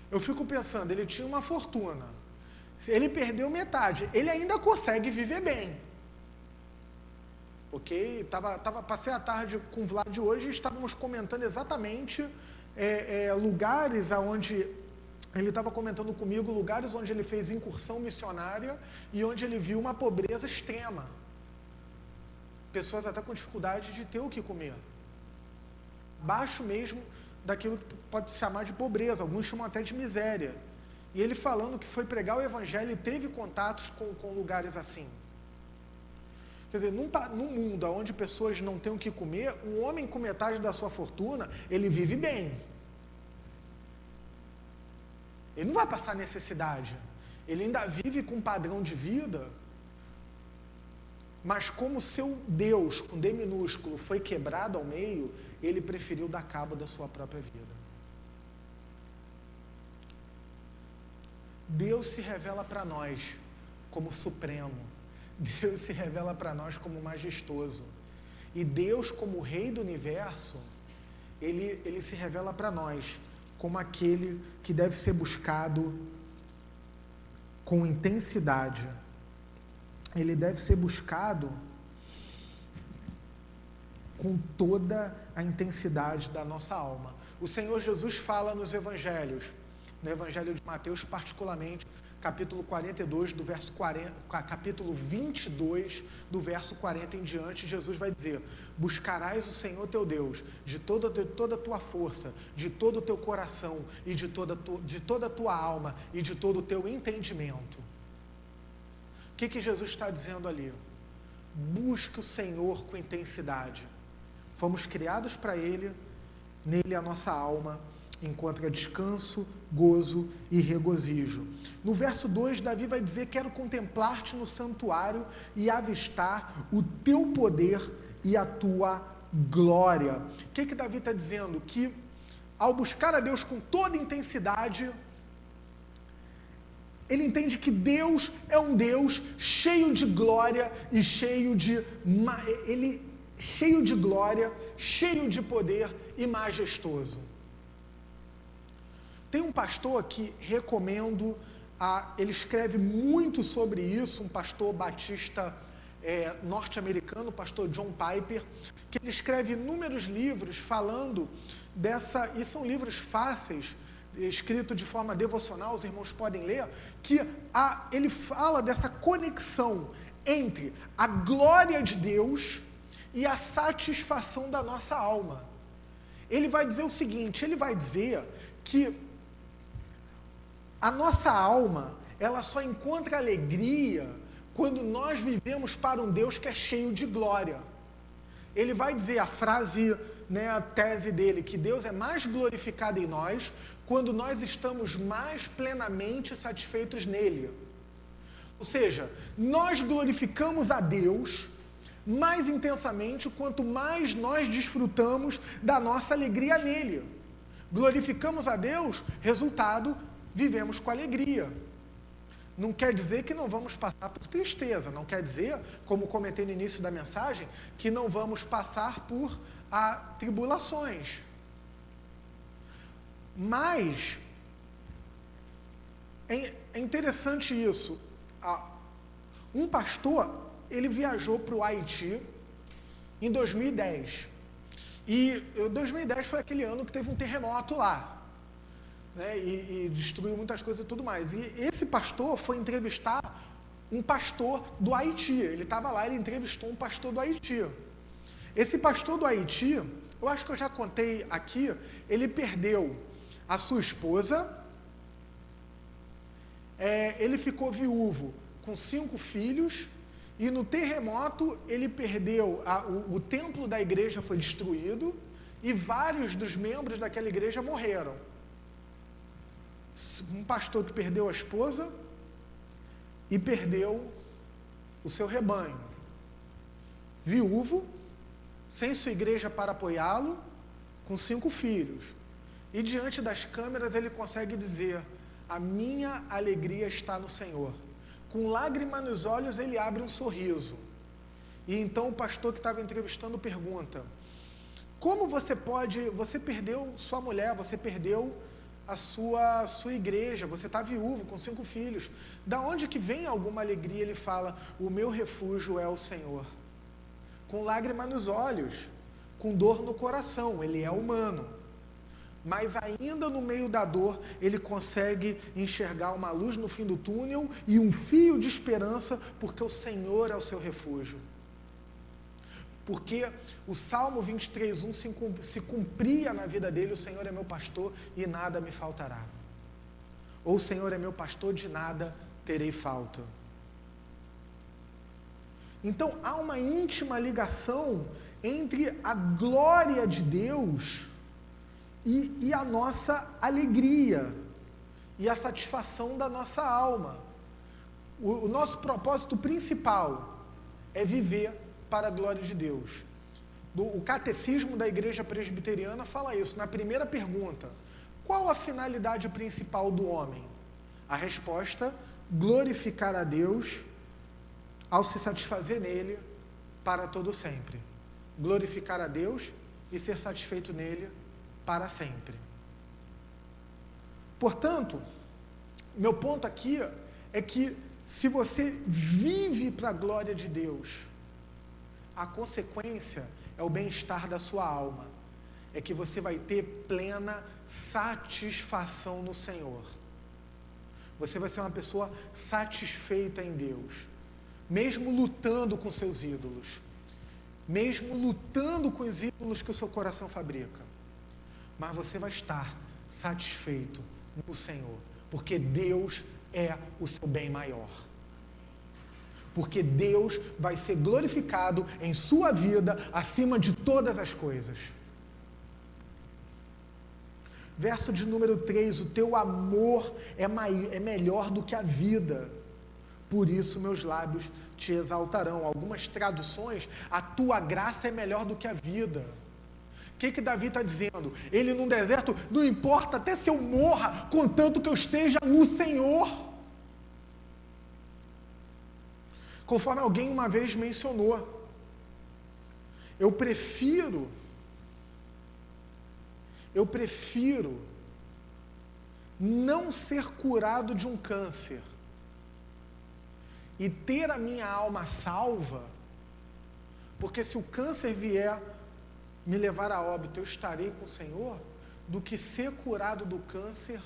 Eu fico pensando, ele tinha uma fortuna, ele perdeu metade, ele ainda consegue viver bem. Ok? Passei a tarde com o Vlad hoje e estávamos comentando exatamente lugares onde, ele estava comentando comigo, lugares onde ele fez incursão missionária e onde ele viu uma pobreza extrema. Pessoas até com dificuldade de ter o que comer. Baixo mesmo daquilo que pode se chamar de pobreza, alguns chamam até de miséria. E ele falando que foi pregar o evangelho e teve contatos com lugares assim. Quer dizer, num mundo onde pessoas não têm o que comer, um homem com metade da sua fortuna, ele vive bem. Ele não vai passar necessidade. Ele ainda vive com um padrão de vida, mas como seu Deus, com D minúsculo, foi quebrado ao meio, ele preferiu dar cabo da sua própria vida. Deus se revela para nós como supremo. Deus se revela para nós como majestoso. E Deus, como Rei do Universo, Ele se revela para nós como aquele que deve ser buscado com intensidade. Ele deve ser buscado com toda a intensidade da nossa alma. O Senhor Jesus fala nos evangelhos, no Evangelho de Mateus particularmente, capítulo 42, do verso 40, capítulo 22, do verso 40 em diante, Jesus vai dizer: buscarás o Senhor teu Deus de toda a tua força, de todo o teu coração e de toda a tua alma e de todo o teu entendimento. O que Jesus está dizendo ali? Busque o Senhor com intensidade. Fomos criados para Ele, nele a nossa alma encontra descanso, gozo e regozijo. No verso 2, Davi vai dizer: quero contemplar-te no santuário e avistar o teu poder e a tua glória. O que Davi está dizendo? Que ao buscar a Deus com toda intensidade, ele entende que Deus é um Deus cheio de glória e cheio de glória, cheio de poder e majestoso. Tem um pastor que recomendo, ele escreve muito sobre isso, um pastor batista norte-americano, o pastor John Piper, que ele escreve inúmeros livros falando dessa, e são livros fáceis, escrito de forma devocional, os irmãos podem ler, que ele fala dessa conexão entre a glória de Deus e a satisfação da nossa alma. Ele vai dizer o seguinte, ele vai dizer que a nossa alma, ela só encontra alegria quando nós vivemos para um Deus que é cheio de glória. Ele vai dizer a frase, a tese dele, que Deus é mais glorificado em nós quando nós estamos mais plenamente satisfeitos nele. Ou seja, nós glorificamos a Deus mais intensamente quanto mais nós desfrutamos da nossa alegria nele. Glorificamos a Deus, resultado, vivemos com alegria. Não quer dizer que não vamos passar por tristeza, não quer dizer, como comentei no início da mensagem, que não vamos passar por tribulações. Mas é interessante isso. Um pastor, ele viajou para o Haiti em 2010. E 2010 foi aquele ano que teve um terremoto lá. E destruiu muitas coisas e tudo mais. E esse pastor foi entrevistar um pastor do Haiti. Ele estava lá, ele entrevistou um pastor do Haiti. Esse pastor do Haiti, eu acho que eu já contei aqui, ele perdeu a sua esposa, ele ficou viúvo com 5 filhos, e no terremoto ele perdeu, o templo da igreja foi destruído, e vários dos membros daquela igreja morreram. Um pastor que perdeu a esposa e perdeu o seu rebanho, viúvo, sem sua igreja para apoiá-lo, com 5 filhos, e diante das câmeras ele consegue dizer: a minha alegria está no Senhor. Com lágrima nos olhos ele abre um sorriso, e então o pastor que estava entrevistando pergunta: como você perdeu sua mulher, você perdeu a sua igreja, você está viúvo com 5 filhos, da onde que vem alguma alegria? Ele fala: o meu refúgio é o Senhor. Com lágrima nos olhos, com dor no coração, ele é humano, mas ainda no meio da dor, ele consegue enxergar uma luz no fim do túnel e um fio de esperança, porque o Senhor é o seu refúgio. Porque o Salmo 23:1 se cumpria na vida dele: o Senhor é meu pastor e nada me faltará. Ou o Senhor é meu pastor, de nada terei falta. Então há uma íntima ligação entre a glória de Deus e a nossa alegria e a satisfação da nossa alma. O nosso propósito principal é viver para a glória de Deus. O catecismo da Igreja Presbiteriana fala isso. Na primeira pergunta: qual a finalidade principal do homem? A resposta: glorificar a Deus ao se satisfazer nele para todo sempre. Glorificar a Deus e ser satisfeito nele para sempre. Portanto, meu ponto aqui é que se você vive para a glória de Deus, a consequência é o bem-estar da sua alma. É que você vai ter plena satisfação no Senhor. Você vai ser uma pessoa satisfeita em Deus, mesmo lutando com seus ídolos, mesmo lutando com os ídolos que o seu coração fabrica. Mas você vai estar satisfeito no Senhor, porque Deus é o seu bem maior. Porque Deus vai ser glorificado em sua vida acima de todas as coisas. Verso de número 3, o teu amor é melhor do que a vida, por isso meus lábios te exaltarão. Algumas traduções, a tua graça é melhor do que a vida. O que Davi está dizendo? Ele num deserto, não importa até se eu morra, contanto que eu esteja no Senhor. Conforme alguém uma vez mencionou, eu prefiro não ser curado de um câncer e ter a minha alma salva, porque se o câncer vier me levar a óbito, eu estarei com o Senhor, do que ser curado do câncer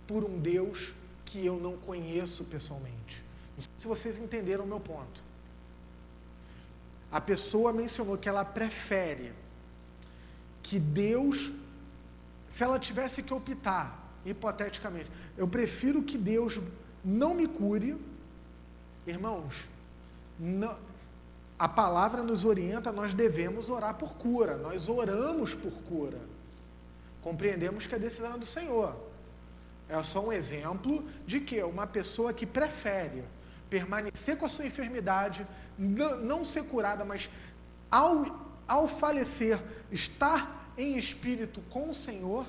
por um Deus que eu não conheço pessoalmente. Não sei se vocês entenderam o meu ponto. A pessoa mencionou que ela prefere que Deus, se ela tivesse que optar, hipoteticamente, eu prefiro que Deus não me cure. Irmãos, a palavra nos orienta, nós devemos orar por cura, nós oramos por cura, compreendemos que a decisão é do Senhor. É só um exemplo de que uma pessoa que prefere permanecer com a sua enfermidade, não ser curada, mas ao falecer, estar em espírito com o Senhor,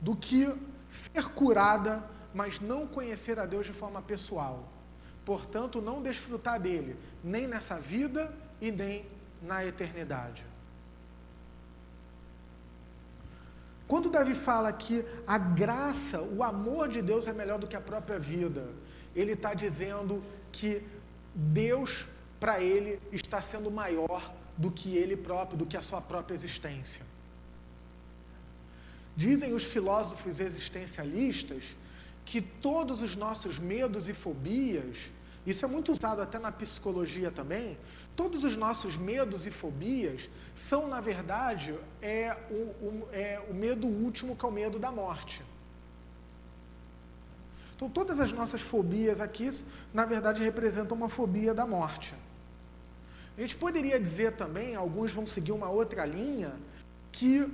do que ser curada, mas não conhecer a Deus de forma pessoal. Portanto, não desfrutar dele, nem nessa vida e nem na eternidade. Quando Davi fala que a graça, o amor de Deus é melhor do que a própria vida, ele está dizendo que Deus, para ele, está sendo maior do que ele próprio, do que a sua própria existência. Dizem os filósofos existencialistas que todos os nossos medos e fobias, isso é muito usado até na psicologia também, todos os nossos medos e fobias são, na verdade, o medo último, que é o medo da morte. Então, todas as nossas fobias aqui, na verdade, representam uma fobia da morte. A gente poderia dizer também, alguns vão seguir uma outra linha, que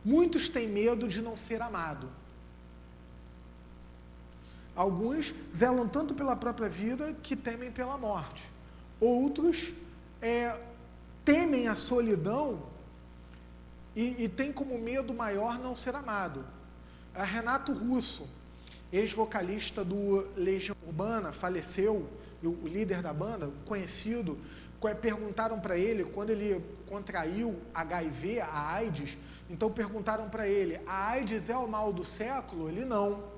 muitos têm medo de não ser amado. Alguns zelam tanto pela própria vida que temem pela morte. Outros temem a solidão e têm como medo maior não ser amado. Renato Russo, ex-vocalista do Legião Urbana, faleceu, o líder da banda, conhecido, perguntaram para ele, quando ele contraiu HIV, a AIDS, então perguntaram para ele, a AIDS é o mal do século? Ele não.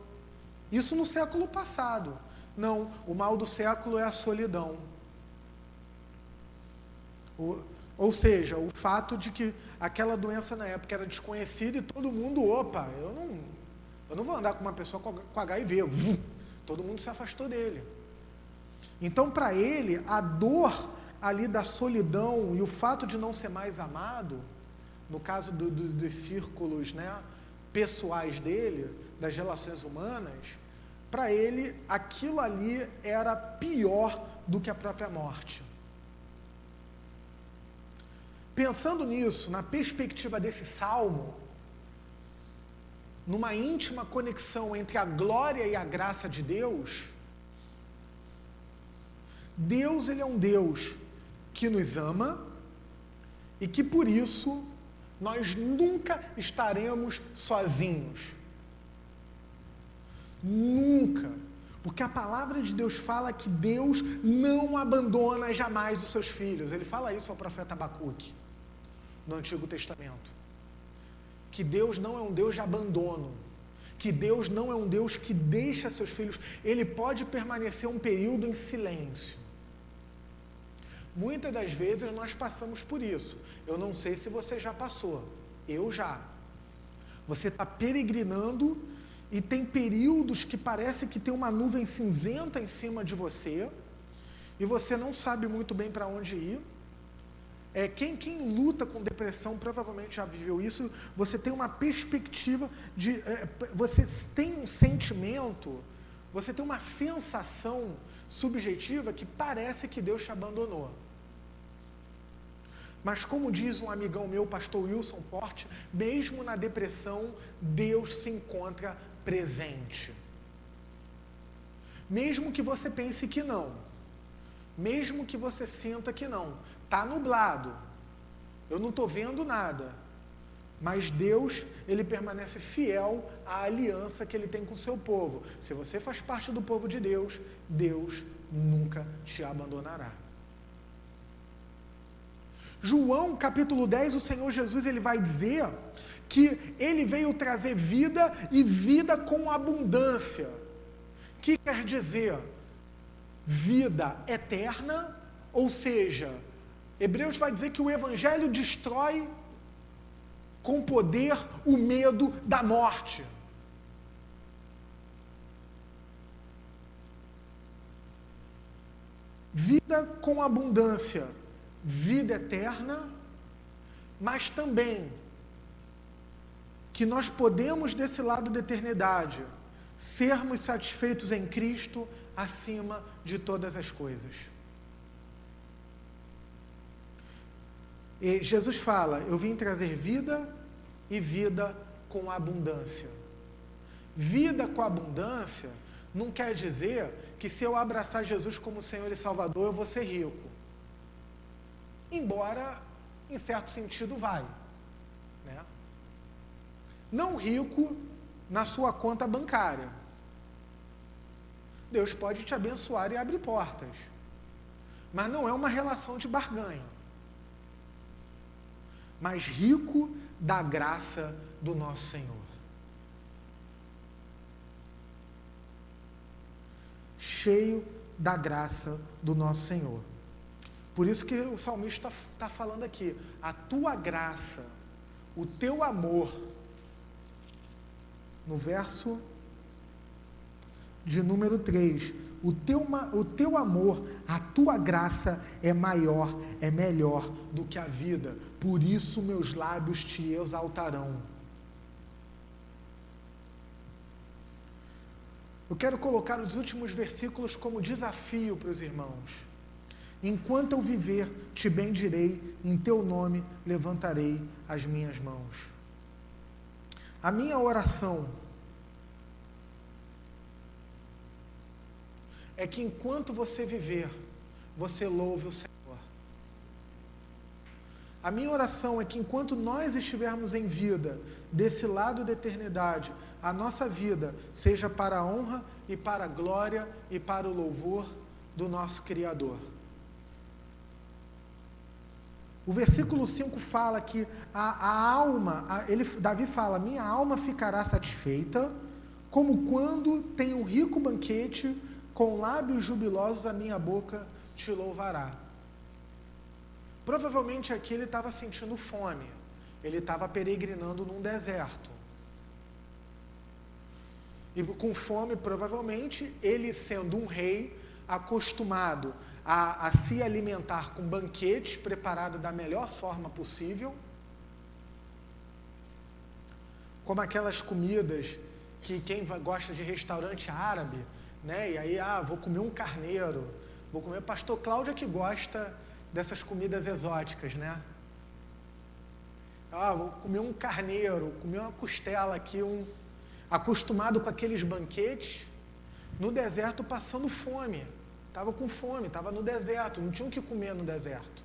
Isso no século passado. Não, o mal do século é a solidão. Ou seja, o fato de que aquela doença na época era desconhecida e todo mundo, eu não vou andar com uma pessoa com HIV. Todo mundo se afastou dele. Então, para ele, a dor ali da solidão e o fato de não ser mais amado, no caso dos círculos, pessoais dele, das relações humanas, para ele, aquilo ali era pior do que a própria morte. Pensando nisso, na perspectiva desse salmo, numa íntima conexão entre a glória e a graça de Deus, Deus, ele é um Deus que nos ama e que, por isso, nós nunca estaremos sozinhos. Nunca. Porque a palavra de Deus fala que Deus não abandona jamais os seus filhos. Ele fala isso ao profeta Abacuque, no Antigo Testamento. Que Deus não é um Deus de abandono. Que Deus não é um Deus que deixa seus filhos. Ele pode permanecer um período em silêncio. Muitas das vezes nós passamos por isso. Eu não sei se você já passou. Eu já. Você está peregrinando e tem períodos que parece que tem uma nuvem cinzenta em cima de você e você não sabe muito bem para onde ir. Quem luta com depressão provavelmente já viveu isso. Você tem uma perspectiva de... você tem um sentimento, você tem uma sensação subjetiva que parece que Deus te abandonou. Mas como diz um amigão meu, pastor Wilson Porte, mesmo na depressão, Deus se encontra presente. Mesmo que você pense que não, mesmo que você sinta que não, está nublado, eu não estou vendo nada, mas Deus, Ele permanece fiel à aliança que Ele tem com o seu povo. Se você faz parte do povo de Deus, Deus nunca te abandonará. João capítulo 10, o Senhor Jesus ele vai dizer que Ele veio trazer vida e vida com abundância. O que quer dizer? Vida eterna, ou seja, Hebreus vai dizer que o Evangelho destrói com poder o medo da morte. Vida com abundância, vida eterna, mas também que nós podemos, desse lado da eternidade, sermos satisfeitos em Cristo acima de todas as coisas. E Jesus fala, eu vim trazer vida e vida com abundância. Vida com abundância não quer dizer que se eu abraçar Jesus como Senhor e Salvador, eu vou ser rico. Embora, em certo sentido, vai. Né? Não rico na sua conta bancária. Deus pode te abençoar e abrir portas. Mas não é uma relação de barganha. Mas rico da graça do nosso Senhor. Cheio da graça do nosso Senhor. Por isso que o salmista está falando aqui, a tua graça, o teu amor, no verso de número 3, o teu amor, a tua graça é maior, é melhor do que a vida, por isso meus lábios te exaltarão. Eu quero colocar os últimos versículos como desafio para os irmãos. Enquanto eu viver, te bendirei, em teu nome levantarei as minhas mãos. A minha oração é que enquanto você viver, você louve o Senhor. A minha oração é que enquanto nós estivermos em vida, desse lado da eternidade, a nossa vida seja para a honra e para a glória e para o louvor do nosso Criador. O versículo 5 fala que a alma, Davi fala, minha alma ficará satisfeita, como quando tem um rico banquete, com lábios jubilosos a minha boca te louvará. Provavelmente aqui ele estava sentindo fome, ele estava peregrinando num deserto. E com fome, provavelmente, ele sendo um rei, acostumado a se alimentar com banquetes preparados da melhor forma possível, como aquelas comidas que quem gosta de restaurante árabe, né? E aí, vou comer um carneiro, vou comer... Pastor Cláudio é que gosta dessas comidas exóticas, né? Vou comer um carneiro, comer uma costela aqui, acostumado com aqueles banquetes, no deserto passando fome. Estava com fome, estava no deserto, não tinha o que comer no deserto.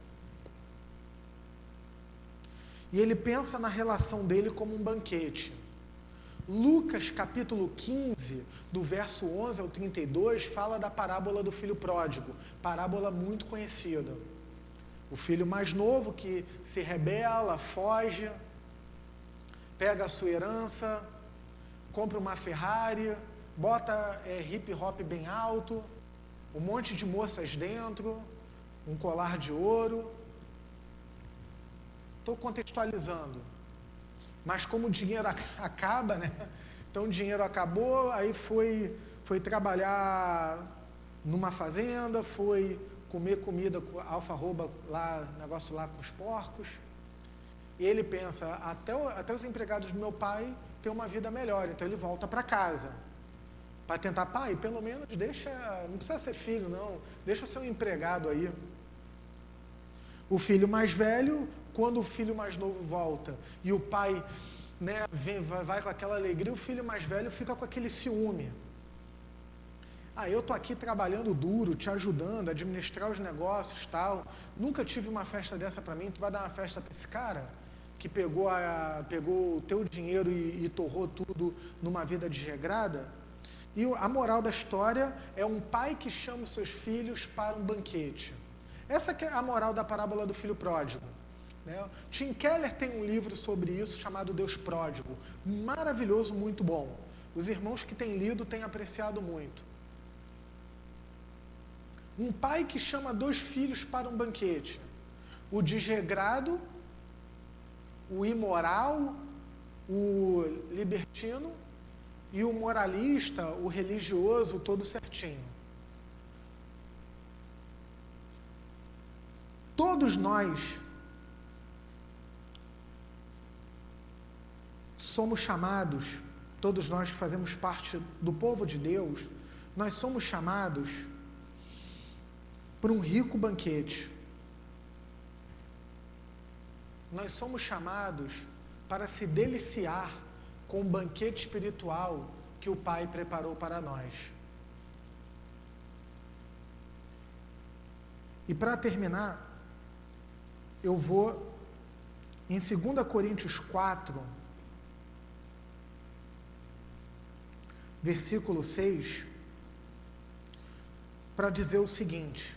E ele pensa na relação dele como um banquete. Lucas, capítulo 15, do verso 11 ao 32, fala da parábola do filho pródigo, parábola muito conhecida. O filho mais novo que se rebela, foge, pega a sua herança, compra uma Ferrari, bota hip hop bem alto, um monte de moças dentro, um colar de ouro. Estou contextualizando. Mas como o dinheiro acaba, né? Então o dinheiro acabou, aí foi trabalhar numa fazenda, foi comer comida com alfarroba lá, negócio lá com os porcos. E ele pensa, até os empregados do meu pai têm uma vida melhor, então ele volta para casa. Para tentar, pai, pelo menos deixa, não precisa ser filho não, deixa ser um empregado aí. O filho mais velho, quando o filho mais novo volta e o pai, né, vai com aquela alegria, o filho mais velho fica com aquele ciúme. Eu tô aqui trabalhando duro, te ajudando a administrar os negócios, tal. Nunca tive uma festa dessa para mim, tu vai dar uma festa para esse cara que pegou o teu dinheiro e torrou tudo numa vida desregrada? E a moral da história é um pai que chama os seus filhos para um banquete. Essa que é a moral da parábola do filho pródigo. Né? Tim Keller tem um livro sobre isso chamado Deus Pródigo. Maravilhoso, muito bom. Os irmãos que têm lido têm apreciado muito. Um pai que chama 2 filhos para um banquete. O desregrado, o imoral, o libertino e o moralista, o religioso, todo certinho. Todos nós somos chamados, todos nós que fazemos parte do povo de Deus, nós somos chamados para um rico banquete. Nós somos chamados para se deliciar com o banquete espiritual que o Pai preparou para nós. E para terminar, eu vou em 2 Coríntios 4, versículo 6, para dizer o seguinte,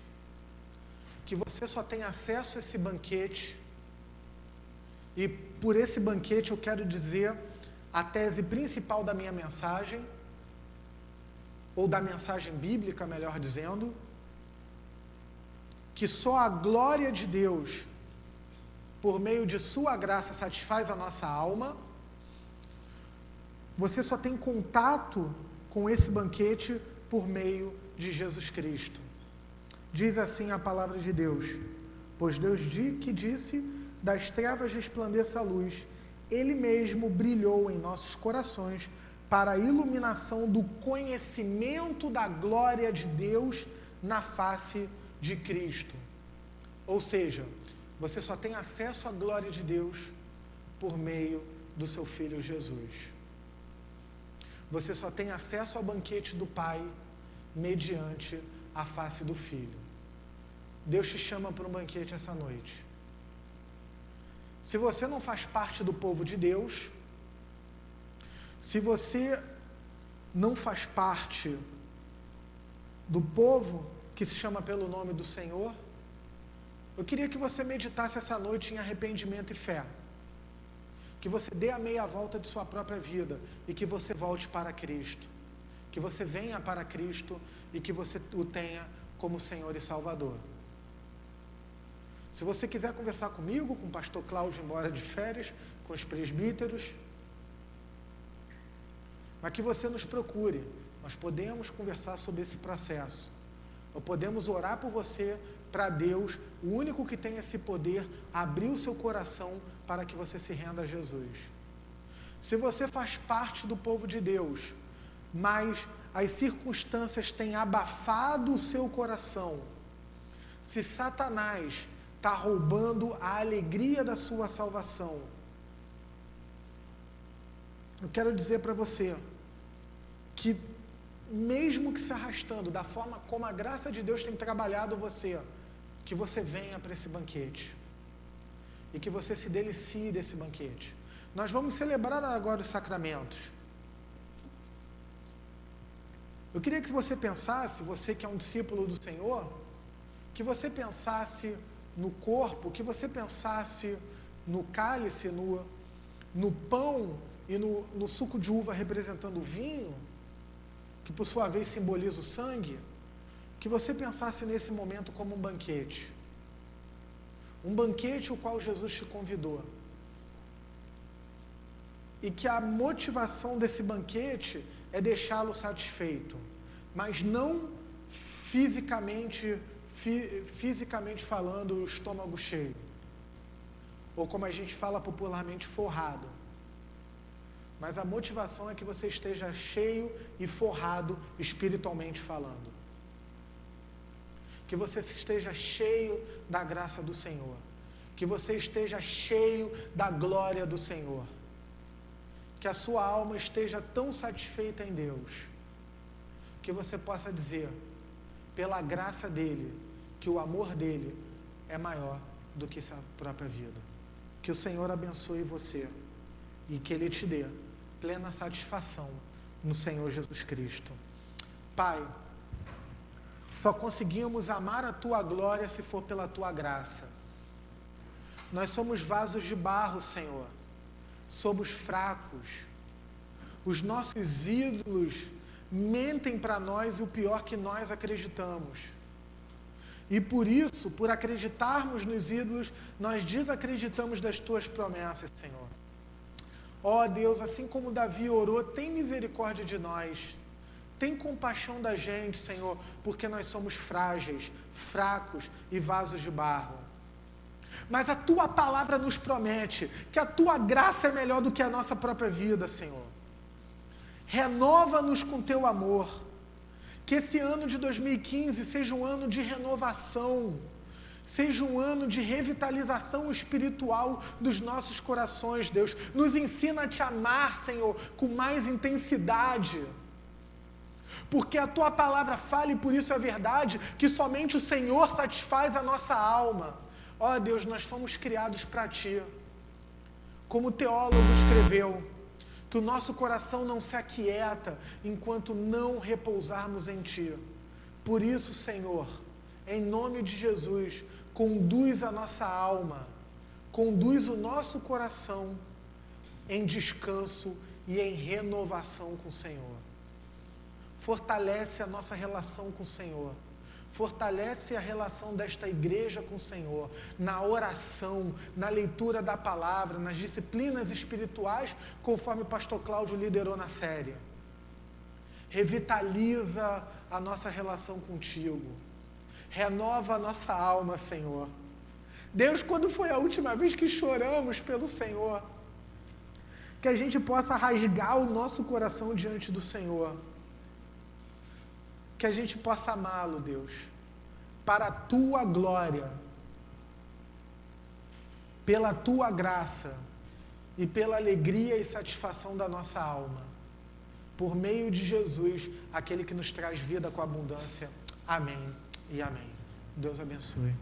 que você só tem acesso a esse banquete, e por esse banquete eu quero dizer a tese principal da minha mensagem, ou da mensagem bíblica, melhor dizendo, que só a glória de Deus, por meio de sua graça, satisfaz a nossa alma. Você só tem contato com esse banquete por meio de Jesus Cristo. Diz assim a palavra de Deus, pois Deus que disse, das trevas resplandeça a luz, Ele mesmo brilhou em nossos corações para a iluminação do conhecimento da glória de Deus na face de Cristo. Ou seja, você só tem acesso à glória de Deus por meio do seu Filho Jesus. Você só tem acesso ao banquete do Pai mediante a face do Filho. Deus te chama para um banquete essa noite. Se você não faz parte do povo de Deus, se você não faz parte do povo que se chama pelo nome do Senhor, eu queria que você meditasse essa noite em arrependimento e fé. Que você dê a meia volta de sua própria vida e que você volte para Cristo. Que você venha para Cristo e que você o tenha como Senhor e Salvador. Se você quiser conversar comigo, com o pastor Cláudio, embora de férias, com os presbíteros, mas que você nos procure. Nós podemos conversar sobre esse processo. Ou podemos orar por você, para Deus, o único que tem esse poder, abrir o seu coração para que você se renda a Jesus. Se você faz parte do povo de Deus, mas as circunstâncias têm abafado o seu coração, se Satanás está roubando a alegria da sua salvação, eu quero dizer para você que mesmo que se arrastando, da forma como a graça de Deus tem trabalhado você, que você venha para esse banquete e que você se delicie desse banquete. Nós vamos celebrar agora os sacramentos, Eu queria que você pensasse, você que é um discípulo do Senhor, que você pensasse no corpo, que você pensasse no cálice, no pão e no suco de uva representando o vinho, que por sua vez simboliza o sangue, que você pensasse nesse momento como um banquete. Um banquete o qual Jesus te convidou. E que a motivação desse banquete é deixá-lo satisfeito, mas não fisicamente falando, o estômago cheio. Ou como a gente fala popularmente, forrado. Mas a motivação é que você esteja cheio e forrado espiritualmente falando. Que você esteja cheio da graça do Senhor. Que você esteja cheio da glória do Senhor. Que a sua alma esteja tão satisfeita em Deus, que você possa dizer, pela graça dEle, que o amor dEle é maior do que sua própria vida. Que o Senhor abençoe você e que Ele te dê plena satisfação no Senhor Jesus Cristo. Pai, só conseguimos amar a Tua glória se for pela Tua graça. Nós somos vasos de barro, Senhor. Somos fracos. Os nossos ídolos mentem para nós e o pior que nós acreditamos. E por isso, por acreditarmos nos ídolos, nós desacreditamos das Tuas promessas, Senhor. Ó Deus, assim como Davi orou, tem misericórdia de nós. Tem compaixão da gente, Senhor, porque nós somos frágeis, fracos e vasos de barro. Mas a Tua palavra nos promete que a Tua graça é melhor do que a nossa própria vida, Senhor. Renova-nos com Teu amor. Que esse ano de 2015 seja um ano de renovação, seja um ano de revitalização espiritual dos nossos corações, Deus. Nos ensina a Te amar, Senhor, com mais intensidade. Porque a Tua palavra fala, e por isso é verdade, que somente o Senhor satisfaz a nossa alma. Ó Deus, nós fomos criados para Ti. Como o teólogo escreveu, que o nosso coração não se aquieta enquanto não repousarmos em Ti. Por isso, Senhor, em nome de Jesus, conduz a nossa alma, conduz o nosso coração em descanso e em renovação com o Senhor. Fortalece a nossa relação com o Senhor. Fortalece a relação desta igreja com o Senhor, na oração, na leitura da palavra, nas disciplinas espirituais, conforme o pastor Cláudio liderou na série. Revitaliza a nossa relação contigo. Renova a nossa alma, Senhor. Deus, quando foi a última vez que choramos pelo Senhor? Que a gente possa rasgar o nosso coração diante do Senhor. Que a gente possa amá-lo, Deus, para a Tua glória, pela Tua graça e pela alegria e satisfação da nossa alma, por meio de Jesus, aquele que nos traz vida com abundância. Amém e amém. Deus abençoe.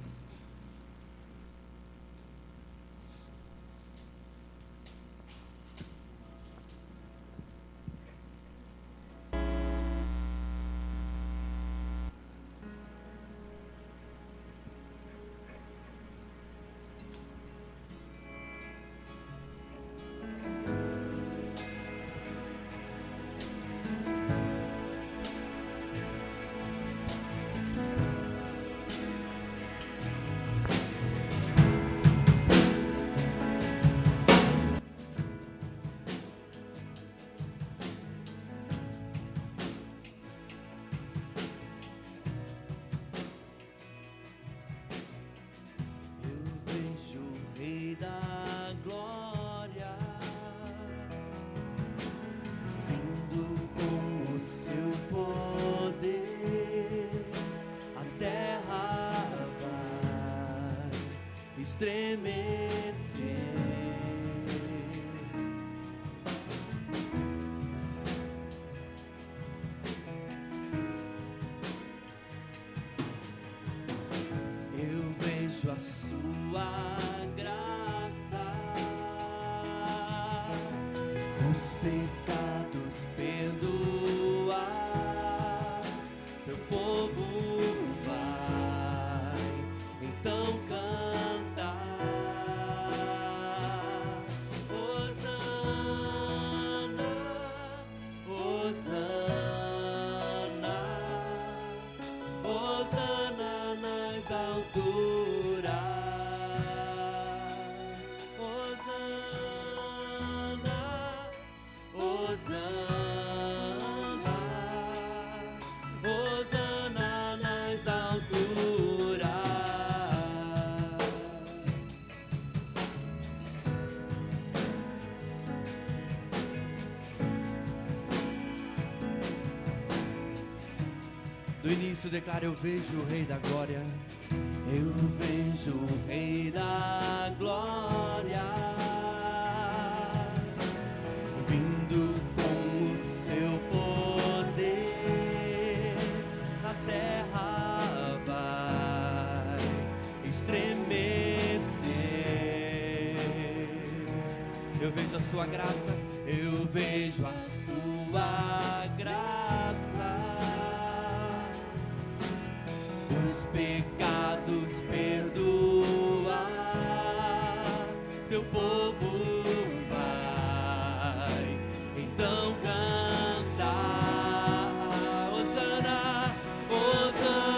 Hosana nas alturas. Do início declara: eu vejo o Rei da Glória. Eu vejo o Rei da Glória vindo com o seu poder. A terra vai estremecer. Eu vejo a sua graça, eu vejo a sua graça. Os pecados perdoar, teu povo vai então cantar. Hosana, Hosana,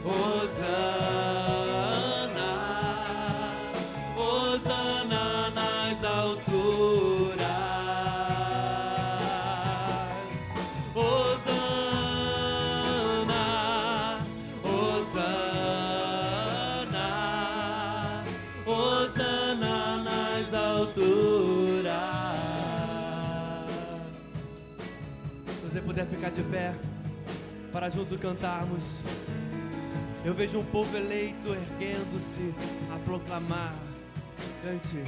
Hosana, Hosana nas alturas. Se você puder ficar de pé para juntos cantarmos. Eu vejo um povo eleito erguendo-se a proclamar. Cante.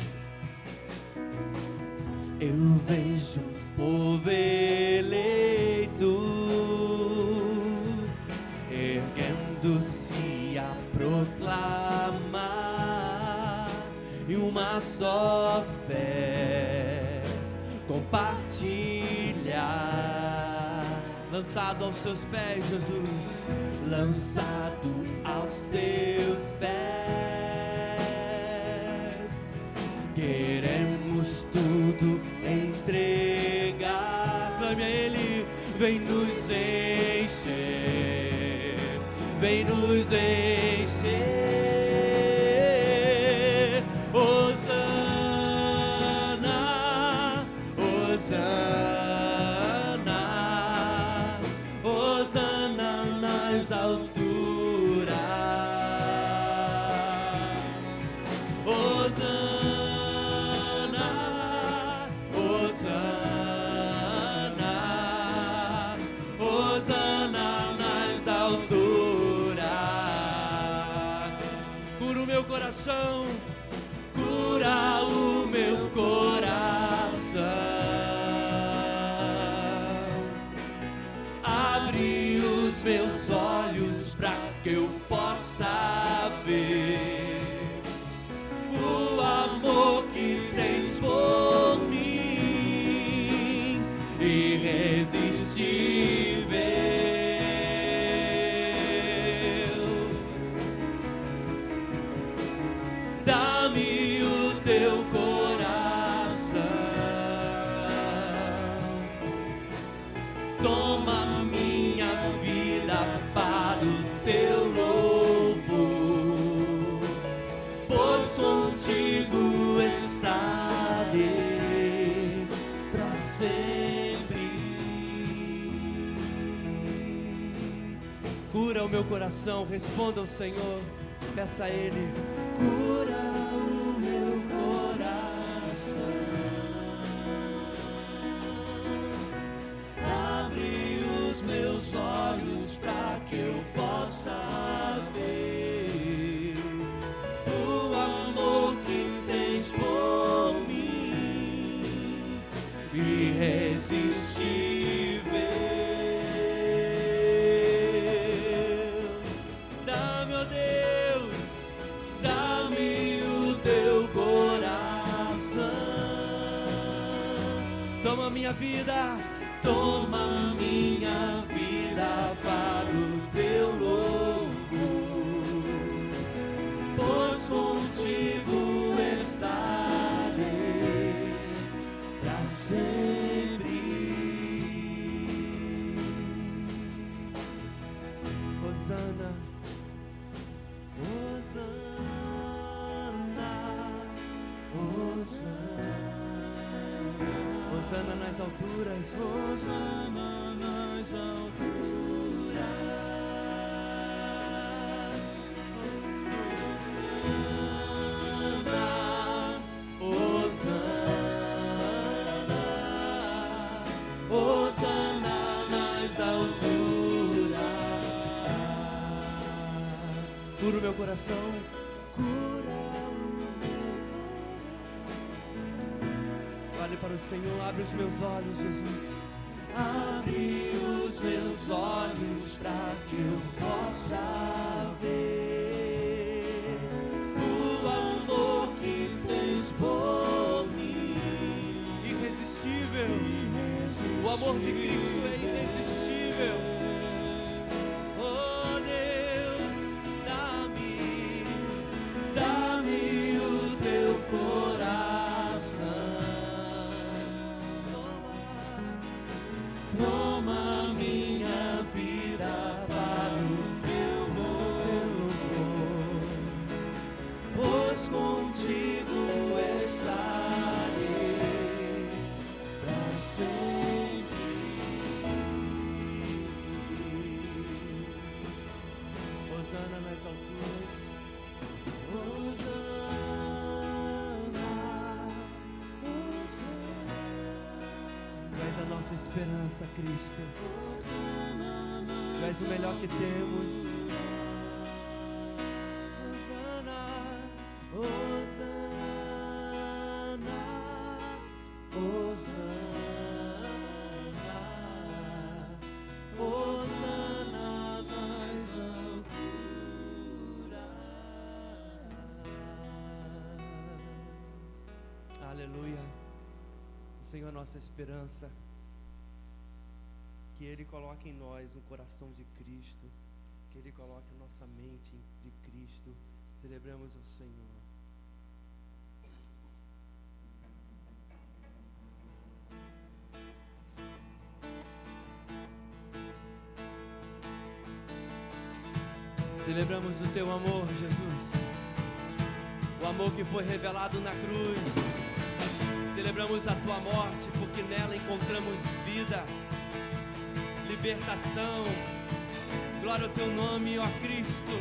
Eu vejo um povo eleito erguendo-se a proclamar, e uma só fé compartilhar. Lançado aos teus pés, Jesus, lançado aos teus pés, queremos tudo entregar. Clame a Ele, vem nos encher, vem nos encher. Hosana, Hosana, Hosana nas alturas. Hosana, Hosana, Hosana nas alturas. Cura o meu coração, cura o meu coração. Abre os meus olhos para que eu possa ver o amor que tens por mim, irresistível. Dá-me o teu coração, toma minha vida para o teu louvor, pois contigo estarei para sempre. Cura o meu coração, responda ao Senhor, peça a Ele. Cura o meu coração, abre os meus olhos para que eu possa ver o amor que tens por mim, irresistível. Dá-me, ó Deus, dá-me o teu coração. Toma minha vida, toma minha vida para o teu louvor, pois contigo estarei para sempre. Hosana, Hosana, Hosana. Hosana nas alturas.
Hosana nas alturas.
Hosana nas alturas. Cura o meu coração. Olhe para o Senhor, abre os meus olhos, Jesus. Abre os meus olhos para que eu possa ver o amor que tens por mim. Irresistível. O amor de Cristo é irresistível. Oh Deus, dá-me o teu coração. Toma minha vida para o teu louvor, pois contigo estarei para sempre. Hosana nas alturas. Tu és a nossa esperança, Cristo. Tu és o melhor que temos. Hosana, Hosana, Hosana, Hosana nas alturas. Aleluia. O Senhor é a nossa esperança. Que Ele coloque em nós um coração de Cristo. Que Ele coloque a nossa mente de Cristo. Celebramos o Senhor. Celebramos o Teu amor, Jesus. O amor que foi revelado na cruz. Celebramos a Tua morte, porque nela encontramos vida, libertação. Glória ao Teu nome, ó Cristo.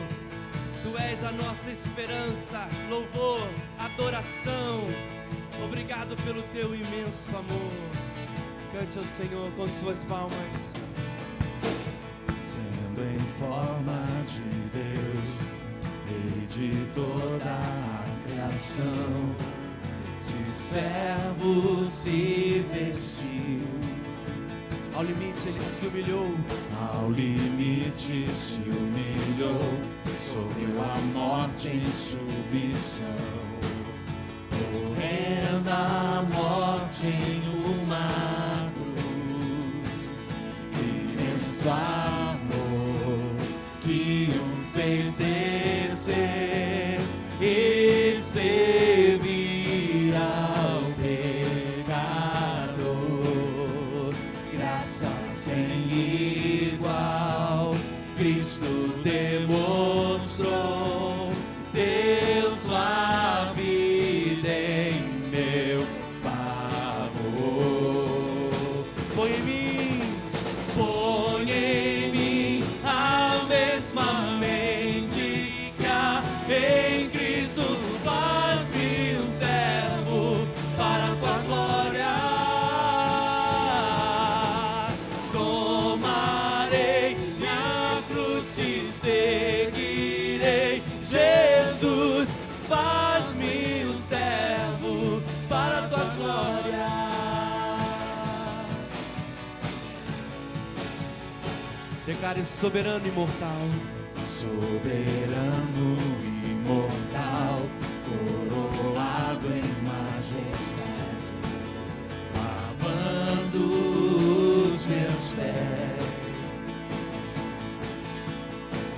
Tu és a nossa esperança, louvor, adoração. Obrigado pelo Teu imenso amor. Cante ao Senhor com suas palmas.
Sendo em forma de Deus, Rei de toda a criação, de servo se vestiu.
Ao limite Ele se humilhou.
Ao limite se humilhou, sofreu a morte em submissão. Horrenda a morte em uma cruz. Imenso amor que o fez descer e servir ao pecador. Graça sem igual, Cristo demonstrou. Deus a vida em meu favor.
Põe em mim
A mesma mente que há em Cristo, faz-me um servo para a tua glória. Tomarei minha cruz e seguirei. Jesus, faz-me um servo para a tua glória.
declare soberano e imortal.
Soberano e imortal, coroado em majestade, lavando os meus pés.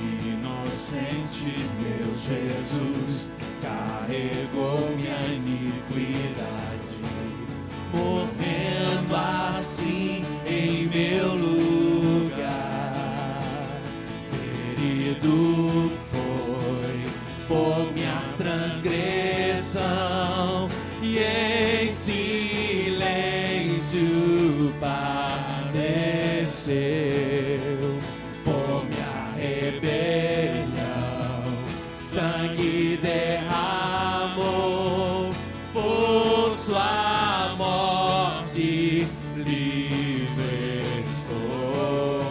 Inocente meu Jesus, carregou minha iniquidade, morrendo assim em meu lugar. Ferido foi por minha transgressão, e em silêncio
padeceu por minha rebelião, sangue derramou por sua morte, livre estou.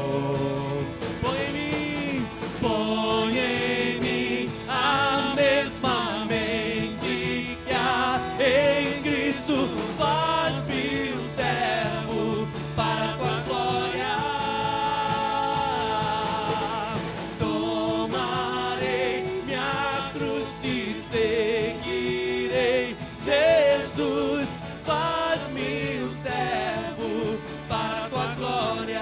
Põe em mim a mesma mente que há em Cristo, faz-me um servo para a tua glória. Tomarei minha cruz e seguirei. Jesus, faz-me um servo para a tua glória.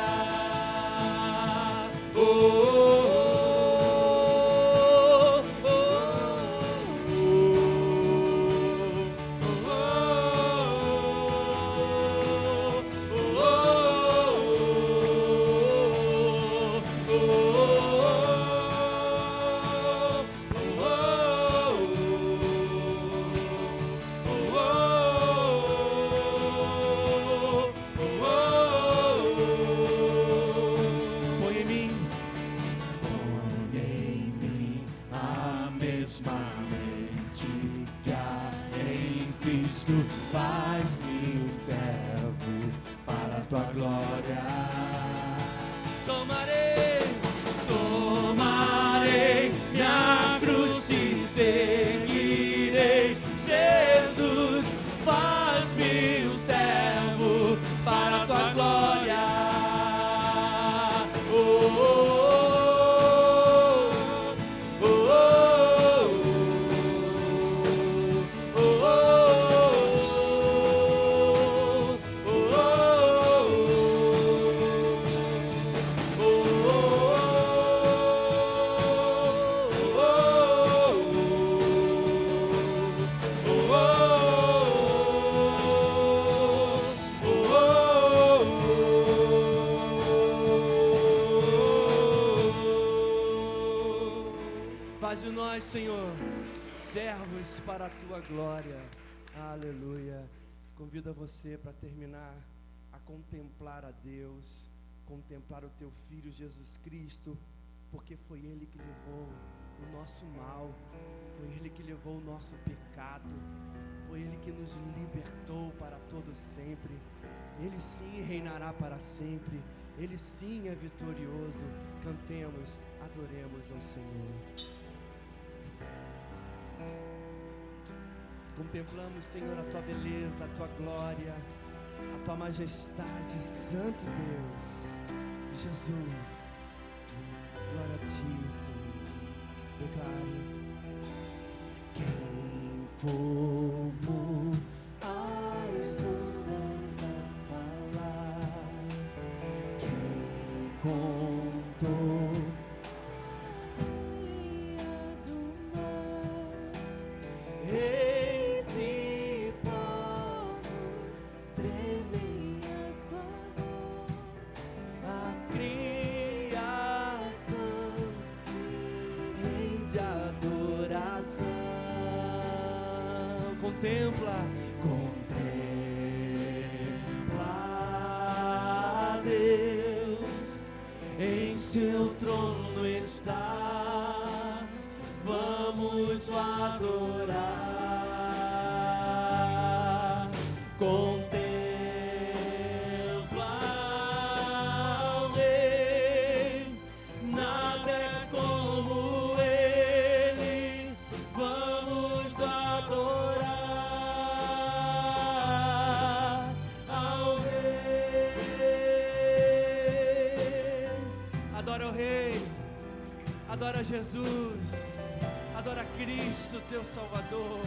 Oh, oh, oh, põe em mim a mesma mente que há em Cristo, faz-me um servo para a tua glória. Tomarei minha cruz e seguirei. Jesus, faz-me um servo para a tua glória. Oh, oh, oh, oh, oh, faz de nós, Senhor, servos para a tua glória. Aleluia. Convido você para terminar a contemplar a Deus, contemplar o teu Filho Jesus Cristo, porque foi Ele que levou o nosso mal, foi Ele que levou o nosso pecado, foi Ele que nos libertou para todo sempre. Ele sim reinará para sempre, Ele sim é vitorioso. Cantemos, adoremos ao Senhor. Contemplamos, Senhor, a tua beleza, a tua glória, a tua majestade, Santo Deus, Jesus. Glória a ti, Senhor. Obrigado. Quem formou as ondas a falar, quem contou contempla Deus, em seu trono está, vamos o adorar. Contempla o Rei, nada é como Ele, vamos adorar ao Rei. Adora o Rei, adora Jesus, adora Cristo, teu Salvador.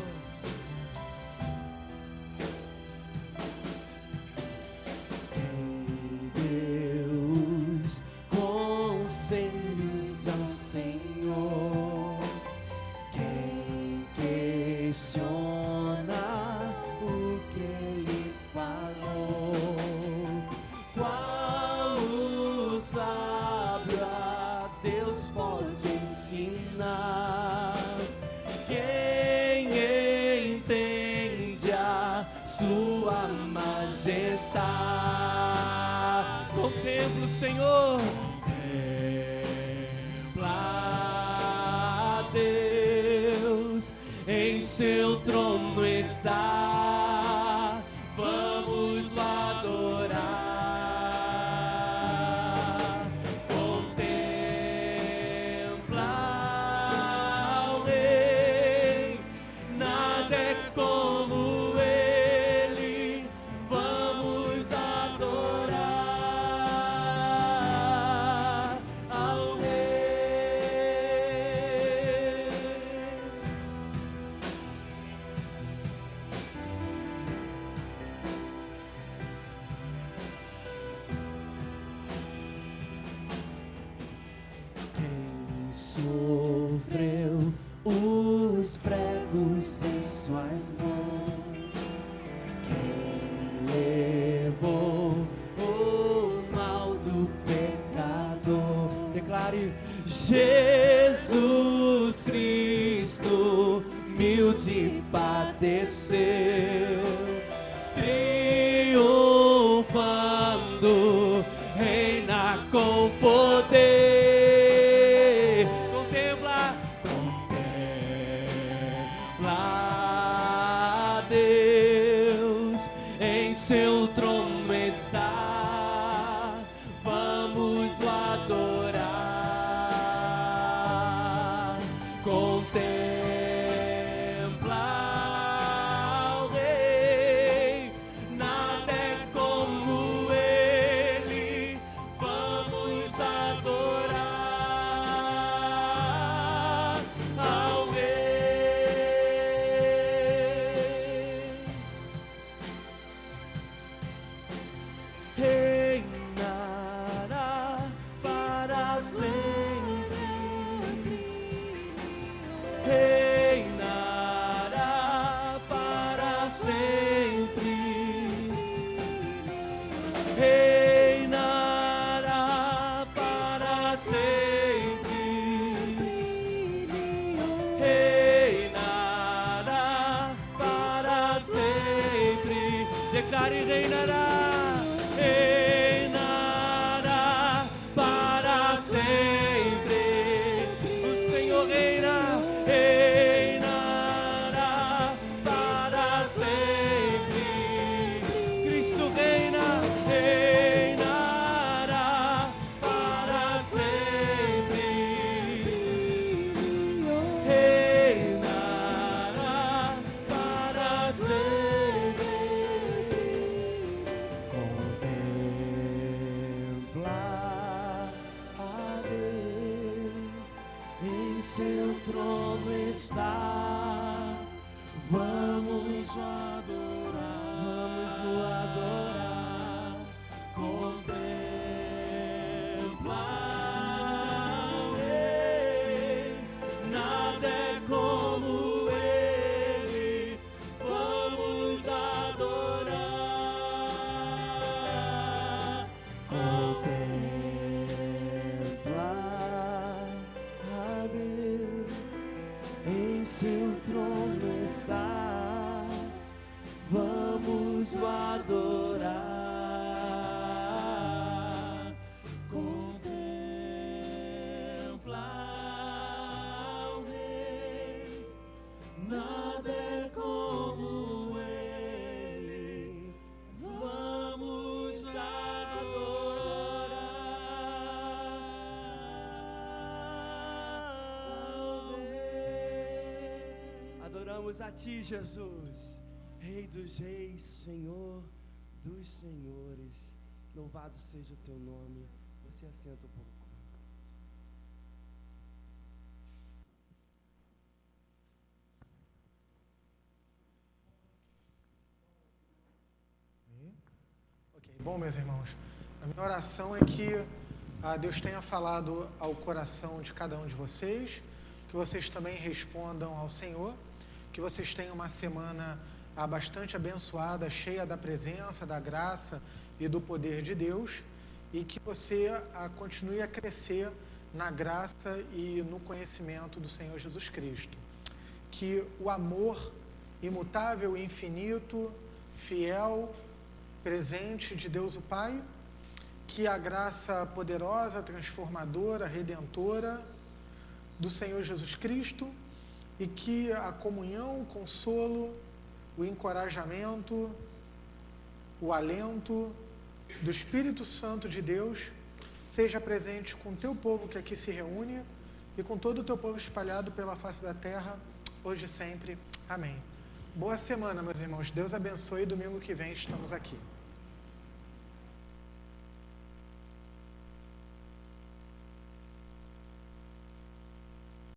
Deus, conselhos ao Senhor. Quem questiona o que Ele falou? Qual o sábio a Deus pode ensinar? Quem hoje está. Contempla o Senhor. Contempla Deus, em seu trono está. Vamos adorar. Contempla o Rei, nada é como Ele. Vamos adorar ao Rei. Quem sofreu os pregos em suas mãos, quem levou o mal do pecador, declare: Jesus Cristo, humilde padeceu, triunfando, reina com poder. Contempla Deus, em seu trono está. Vamos o adorar. Contempla o Rei, nada é como Ele. Vamos adorar ao Rei. Reinará para sempre. Reinará para sempre. Reinará para sempre. Reinará para sempre. Declare: reinará. Reinará para sempre. O Senhor reina. Reinará para sempre. Cristo reina. Reinará para sempre. Reinará para sempre. Contempla a Deus, em seu trono está. Vamos o adorar, vamos o adorar. Contempla o Rei, nada é como Ele. Vamos adorar. Contempla a Deus, em seu trono está. Vamos o adorar. Contempla o Rei, nada é como Ele. Vamos adorar ao Rei. Adoramos a Ti, Jesus, Rei dos Reis, Senhor dos Senhores. Louvado seja o Teu nome. Você assenta um pouco.
Ok, bom, meus irmãos, a minha oração é que Deus tenha falado ao coração de cada um de vocês, que vocês também respondam ao Senhor, que vocês tenham uma semana bastante abençoada, cheia da presença, da graça e do poder de Deus, e que você continue a crescer na graça e no conhecimento do Senhor Jesus Cristo. Que o amor imutável, infinito, fiel presente de Deus o Pai, que a graça poderosa, transformadora, redentora do Senhor Jesus Cristo e que a comunhão, o consolo, o encorajamento, o alento do Espírito Santo de Deus seja presente com o teu povo que aqui se reúne e com todo o teu povo espalhado pela face da terra, hoje e sempre. Amém. Boa semana, meus irmãos. Deus abençoe. Domingo que vem estamos aqui.